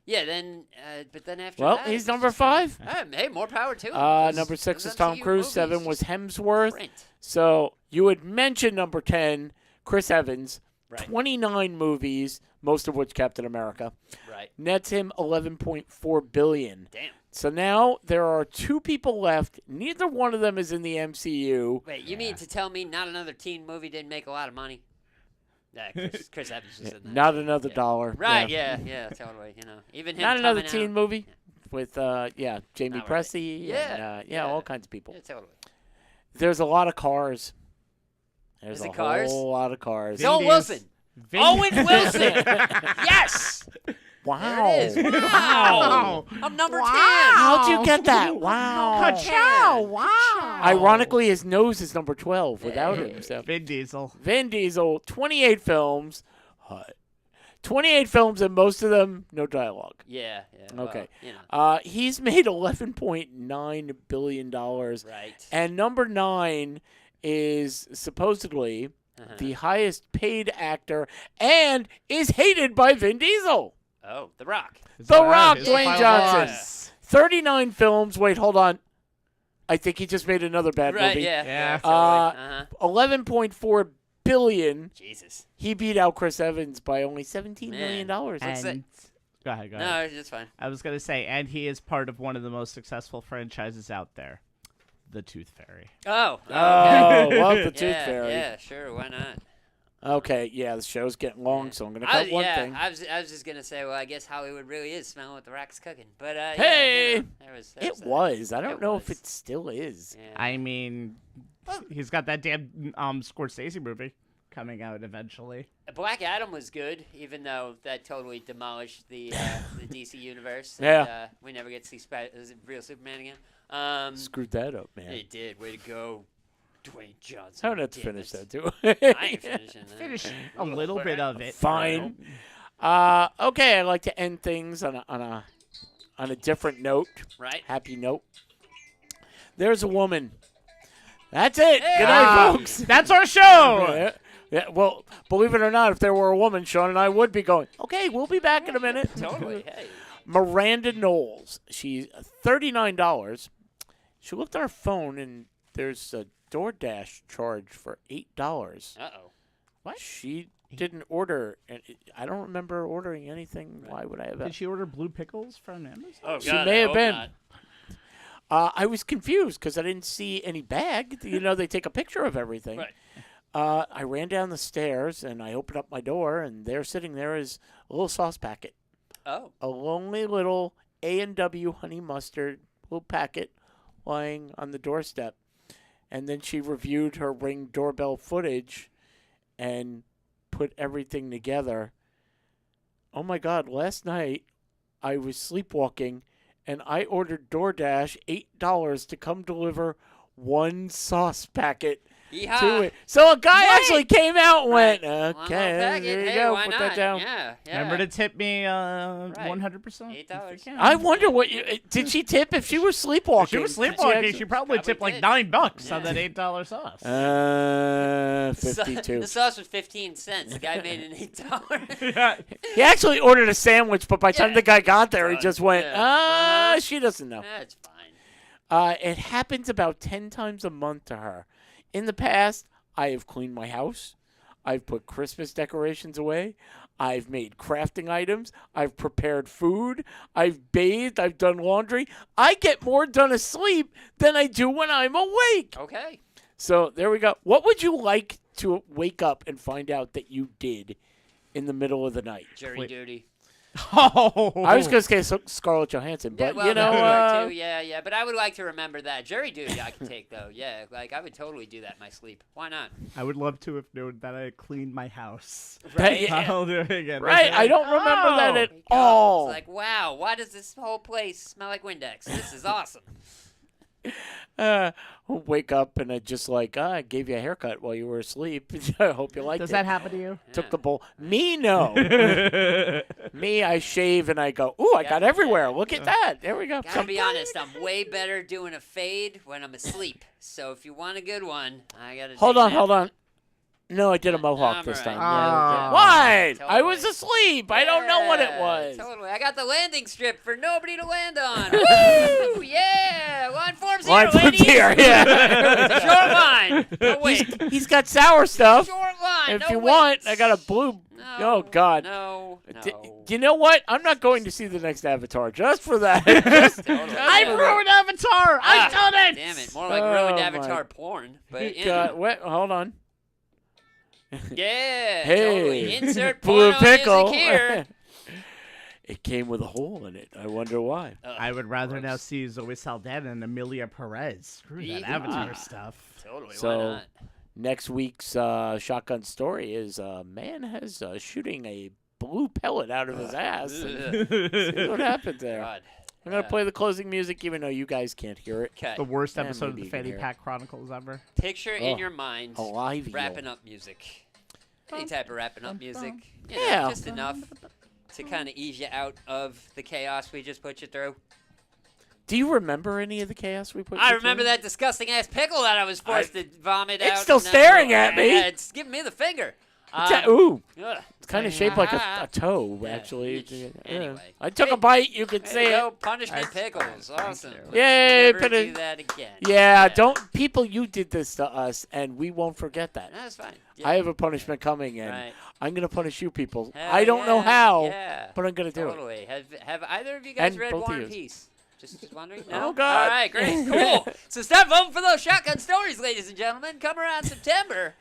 yeah, then but then after Well, that, he's it's number just- 5. Hey, more power to him. Those- Number 6 those is Tom MCU Cruise. movies 7 was just Hemsworth. print. So you had mentioned number 10, Chris Evans. Right. 29 movies, most of which Captain America. Right. Nets him 11.4 billion. Damn. So now there are 2 people left. Neither one of them is in the MCU. Wait, you mean to tell me not another teen movie didn't make a lot of money? Yeah, Chris Evans was in that. Not another Yeah. dollar. Right, Yeah. yeah, totally. You know, even him Not another coming teen out, movie with Jamie Not really. Pressey. Yeah, And, yeah. all kinds of people. Yeah, totally. There's a lot of cars. There's Is a it cars? whole lot of cars. Vin Owen Diesel. Wilson. Vin- Owen Wilson. Yes. Wow. There it is. Wow. I'm number 10. How'd you get that? Wow. Ka-chow. Wow. Ironically, his nose is number 12 without him. So. Vin Diesel. Vin Diesel, 28 films. 28 films, and most of them, no dialogue. Yeah. Well, Okay. you know, He's made $11.9 billion. right. And number 9 is supposedly Uh-huh. the highest paid actor and is hated by Vin Diesel. Oh, The Rock. The Rock, His Dwayne final Johnson. boss. 39 films. Wait, hold on. I think he just made another bad Right. movie. Yeah. Totally. Uh-huh. 11.4 billion. Jesus. He beat out Chris Evans by only $17 million. Let's say- And go ahead. No, it's fine. I was gonna say, and he is part of one of the most successful franchises out there. The Tooth Fairy. Oh. Oh, Okay. love the Tooth yeah, Fairy. Yeah, sure. Why not? Okay, yeah, the show's getting long, so I'm gonna cut one thing. I was just gonna say, well, I guess Hollywood really is smelling what the rock's cooking. But Hey! yeah, there was It that. was. I don't It know if was. it still is. Yeah. I mean, he's got that damn Scorsese movie coming out eventually. Black Adam was good, even though that totally demolished the DC universe. And, Yeah. we never get to see real Superman again. Screwed that up, man. It did. Way to go, Dwayne Johnson. I'm gonna have to Damn finish it. that too. I ain't finishing that. Finish a little bit of it. Fine. Okay, I like to end things on a different note, Right? happy note. There's a woman. That's it. Hey! Good night, Ah, folks. That's our show. Yeah, yeah, well, believe it or not, if there were a woman, Sean and I would be going, okay, we'll be back in a minute. Totally. Hey. Miranda Knowles. She's $39. She looked on her phone, and there's a DoorDash charge for $8. Uh-oh. What? She didn't order. And I don't remember ordering anything. Why would I have Did that? she order blue pickles from Amazon? Oh, She God, may I have hope been. not. I was confused because I didn't see any bag. You know, they take a picture of everything. Right. I ran down the stairs, and I opened up my door, and there sitting there is a little sauce packet. Oh. A lonely little A&W honey mustard little packet lying on the doorstep. And then she reviewed her Ring doorbell footage and put everything together. Oh my God, last night I was sleepwalking and I ordered DoorDash $8 to come deliver one sauce packet to Yeehaw. it. So a guy What? actually came out and went, One little okay, packet. there you Hey, go, why put not? that down. Yeah. Remember to tip me 100%. $8. I wonder what you did. She tip if she was sleepwalking? If she was Did sleepwalking, actually- she probably tipped Probably like did. $9 on Yeah. that $8 sauce. 52. The sauce was 15 cents. The guy made it $8. Yeah. He actually ordered a sandwich, but by the time Yeah. the guy got there, he Done. just went, Yeah. Uh-huh. she doesn't know. That's fine. It happens about 10 times a month to her. In the past, I have cleaned my house. I've put Christmas decorations away. I've made crafting items. I've prepared food. I've bathed. I've done laundry. I get more done asleep than I do when I'm awake. Okay. So there we go. What would you like to wake up and find out that you did in the middle of the night? Jury Wait. duty. Oh. I was going to say Scarlett Johansson, Yeah, but well, you know, that would work too. Yeah. But I would like to remember that. Jury duty I can take, though. Yeah, like I would totally do that in my sleep. Why not? I would love to have known that I cleaned my house. That- yeah. I'll do it again. right? I don't remember that at There you go. all. It's like, wow, why does this whole place smell like Windex? This is awesome. Wake up and I just like, I gave you a haircut while you were asleep. I hope you liked Does it. that happen to you? Took the bowl. Me, no. Me, I shave and I go, ooh, I got everywhere. Look at that. There we go. Gotta be honest, I'm way better doing a fade when I'm asleep. So if you want a good one, I gotta. Hold take a on, nap. hold on. No, I did a mohawk I'm this all time. right. What? Totally. I was asleep. I don't know what it Yeah, was. Totally. I got the landing strip for nobody to land on. Woo! Yeah! Line forms Line here, forms ladies. here, yeah. Short line. No wait. He's got sour stuff. Short line. If no you wait. want, I got a blue. No, Oh, God. No. You know what? I'm not going to see the next Avatar just for that. Just- Totally. I ruined Avatar. Ah, I done it. Damn it. More like Oh, ruined my Avatar porn. But you God, know. wait, hold on. Yeah. Hey, Totally. Insert blue porno pickle. music here. It came with a hole in it. I wonder why. I would rather now see Zoe Saldana and Amelia Perez. Screw that Yeah. Avatar stuff. Totally. So- Why not? Next week's shotgun story is a man has shooting a blue pellet out of his ass. And see what happens there. God. I'm going to play the closing music even though you guys can't hear it. Okay. The worst Yeah, episode of maybe the you can Fanny hear it. Pack Chronicles ever. Picture in Oh, your mind Alive eel. wrapping up music. Any type of wrapping up music. You know, Yeah. just enough to kind of ease you out of the chaos we just put you through. Do you remember any of the chaos we put I you remember through? that disgusting ass pickle that I was forced to vomit out. It's still and that- staring at me. Yeah, it's giving me the finger. Ooh, Ugh. it's kind of shaped like a toe, Yeah. actually. Anyway. I took a bite. You could There see you it. go, punishment pickles. Awesome. Yay, Never put it- do that again. Yeah, don't people. You did this to us, and we won't forget that. That's fine. Yeah. I have a punishment coming, and Right. I'm gonna punish you people. Hell I don't know yeah, how, Yeah. but I'm gonna do it. Totally. Have either of you guys And read both of War and yous. Peace? Just wondering. No? Oh, God. All right, great, cool. So start voting for those shotgun stories, ladies and gentlemen. Come around September.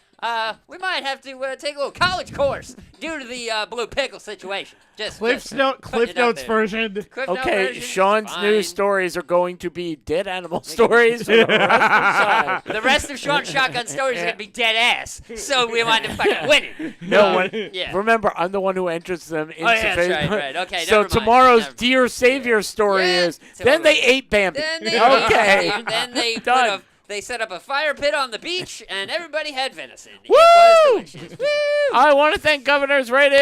We might have to take a little college course due to the blue pickle situation. Cliff putting it out Notes there. version. Cliff Note Okay, version, Sean's fine. news stories are going to be dead animal stories for the rest of the time. The rest of Sean's shotgun stories are gonna be dead ass. So we wind up fucking winning. No one. Yeah. Remember, I'm the one who enters them into yeah, that's Facebook. right. Okay, So never mind. tomorrow's Never mind. Dear Savior story Yeah, is. Then they ate Bambi. Then they Okay. Then they Done. they set up a fire pit on the beach, and everybody had venison. Woo! It was delicious. Woo! I want to thank Governors Radio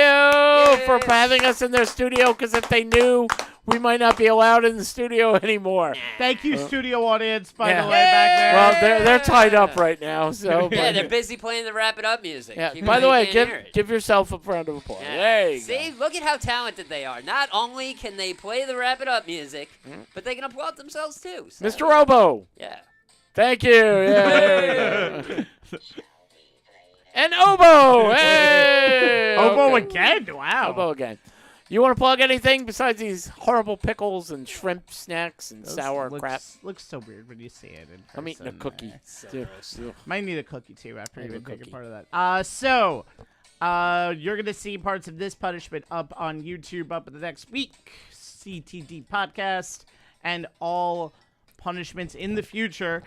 for Yes. having us in their studio, because if they knew, we might not be allowed in the studio anymore. Thank you, studio audience, by Yeah. the way, back there. Well, they're tied up right now, so. Yeah, but- they're busy playing the Wrap It Up music. Yeah. You By the way, can't hear it. give yourself a round of applause. Yeah. There you See, go. look at how talented they are. Not only can they play the Wrap It Up music, but they can applaud themselves too. So, Mr. Robo. Yeah. Thank you. Yeah, there we go. And Obo. Hey. Obo Okay. again? Wow. Obo again. You want to plug anything besides these horrible pickles and shrimp snacks and Those sour crap? Looks so weird when you see it in person. I'm eating a cookie. Dude, ugh. Might need a cookie too after I need you a take a cookie. part of that. So, you're gonna see parts of this punishment up on YouTube up in the next week. CTD podcast and all punishments in the future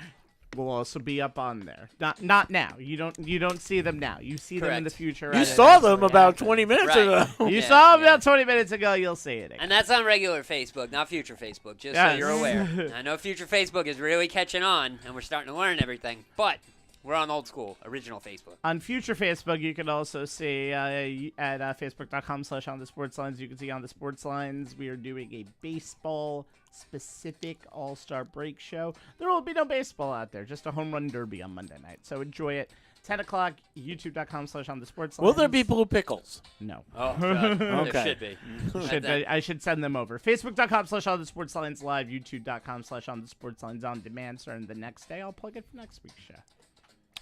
will also be up on there. Not now. You don't see them now. You see them in the Correct. future. You as saw it them actually about happens. 20 minutes Right. ago. You Yeah, saw them yeah. about 20 minutes ago. You'll see it again. And that's on regular Facebook, not future Facebook, just so Yes. you're aware. I know future Facebook is really catching on, and we're starting to learn everything, but we're on old school, original Facebook. On future Facebook, you can also see at facebook.com/on the sports lines. You can see on the sports lines, we are doing a baseball specific all-star break show. There will be no baseball out there, just a home run derby on Monday night. So enjoy it. 10 o'clock, youtube.com/on the sports lines. Will there be blue pickles? No. Oh, God. Okay. There should be. I should send them over. Facebook.com/on the sports lines live. YouTube.com/on the sports lines on demand. Starting the next day, I'll plug it for next week's show.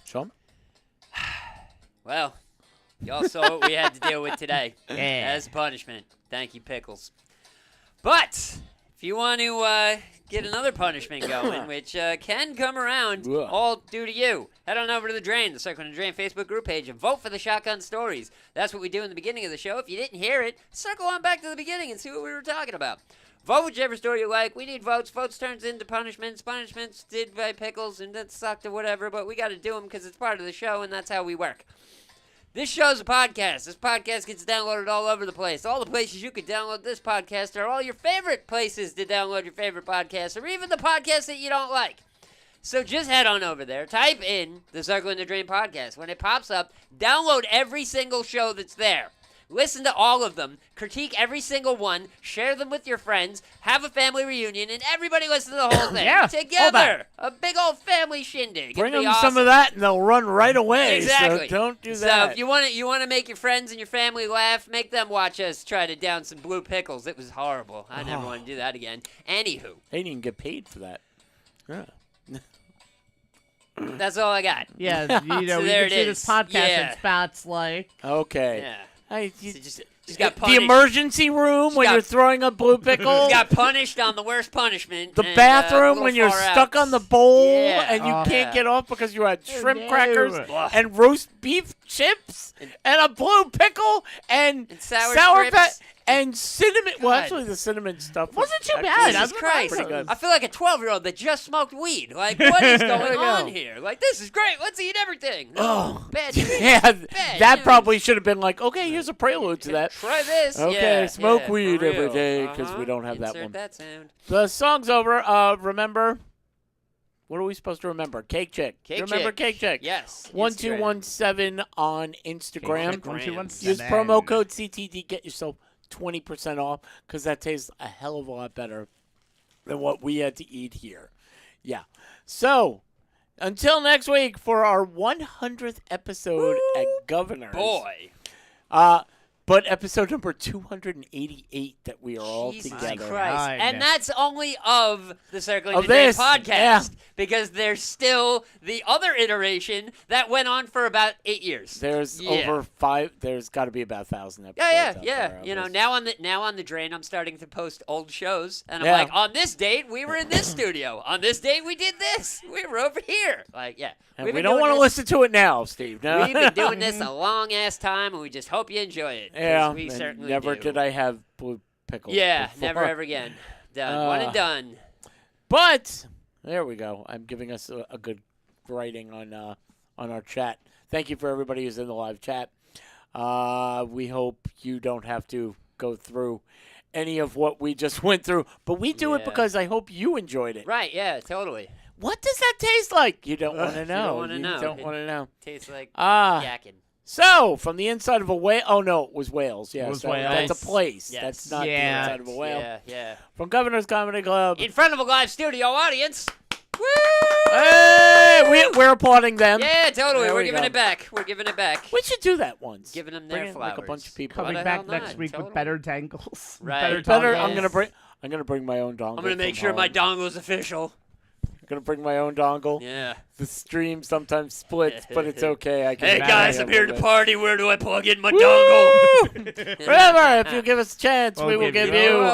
Sean? Well, y'all saw what we had to deal with today Yeah. as punishment. Thank you, Pickles. But if you want to get another punishment going, which can come around, Ugh. all due to you, head on over to the Drain, the Circle and the Drain Facebook group page, and vote for the Shotgun Stories. That's what we do in the beginning of the show. If you didn't hear it, circle on back to the beginning and see what we were talking about. Vote whichever story you like. We need votes. Votes turns into punishments. Punishments did by Pickles, and that sucked or whatever, but we got to do them because it's part of the show, and that's how we work. This show's a podcast. This podcast gets downloaded all over the place. All the places you could download this podcast are all your favorite places to download your favorite podcast, or even the podcasts that you don't like. So just head on over there, type in the Circle and the Drain podcast. When it pops up, download every single show that's there. Listen to all of them, critique every single one, share them with your friends, have a family reunion, and everybody listen to the whole thing. Yeah, all Together. that. A big old family shindig. Bring It'd them be some awesome. of that, and they'll run right away. Exactly. So don't do So that. if you want to make your friends and your family laugh, make them watch us try to down some blue pickles. It was horrible. I never want to do that again. Anywho, They didn't even get paid for that. Yeah. that's all I got. Yeah, you know, So we there can it see is. this podcast Yeah. and spots like. Okay. Yeah. Hey, So just got the punished. emergency room when got- you're throwing up blue pickles. Got punished on the worst punishment. The and, a bathroom little when you're far stuck out. on the bowl Yeah. and you Oh. can't Yeah. get off because you had shrimp no. crackers Ugh. and roast beef chips and a blue pickle and And sour sour strips. and cinnamon. Well, God. actually, the cinnamon stuff Wasn't too actually bad. Jesus I'm Christ. pretty good. I feel like a 12-year-old that just smoked weed. Like, what is going you on go. here? Like, this is great. Let's eat everything. No, Oh. bad news. Yeah, Bad that news. probably should have been like, okay, here's a prelude to that. Try this. Okay, Yeah, smoke yeah, weed for every real. day 'cause we don't have that Insert one. that sound. The song's over. Remember, what are we supposed to remember? Cake Chick. Cake You remember Chick. Cake Chick? Yes. 1217 on Instagram. Cake Chick. 1217. Use promo code CTD. Get yourself 20% off because that tastes a hell of a lot better than what we had to eat here. Yeah. So, until next week for our 100th episode at Governor's. Boy. but episode number 288 that we are all Jesus together. Christ. God. And that's only of the Circling Of the Drain this, podcast. yeah. Because there's still the other iteration that went on for about 8 years. There's Yeah. over 5. There's got to be about 1,000 episodes. Yeah, out yeah. there of You know, this. now on the Drain, I'm starting to post old shows, and I'm Yeah. like, on this date, we were in this studio. On this date, we did this. We were over here. Like, yeah. And We've we been don't doing want to this- listen to it now, Steve. No. We've been doing this a long ass time, and we just hope you enjoy it. 'cause Yeah. we and certainly never do. did I have blue pickles. Yeah, before. never ever again. Done. One and done. But there we go. I'm giving us a good writing on our chat. Thank you for everybody who's in the live chat. We hope you don't have to go through any of what we just went through, but we do it Yeah. because I hope you enjoyed it. Right? Yeah, totally. What does that taste like? You don't want to You know. don't wanna know. You don't want to know. Tastes like Ah. yakking. So, from the inside of a whale. Oh, no, it was Wales. Yeah, It was so Wales. that's a place. Yes. That's not Yeah. the inside of a whale. Yeah, yeah. From Governor's Comedy Club. In front of a live studio audience. Woo! Hey, we're applauding them. Yeah, totally. There We're we giving go. it back. We're giving it back. We should do that once. Giving them Bring their in, flowers. like a bunch of people. Why Coming the back hell next not? week Totally. with better dangles. Right. Better Better. dongles. I'm gonna bring my own dongle. I'm gonna make from sure my home. dongle's official. I'm gonna bring my own dongle. Yeah. The stream sometimes splits, but it's okay. I can. Hey manage guys, it I'm a here little to bit. party. Where do I plug in my dongle? Woo! Remember, if you give us a chance, We'll we will give give you- you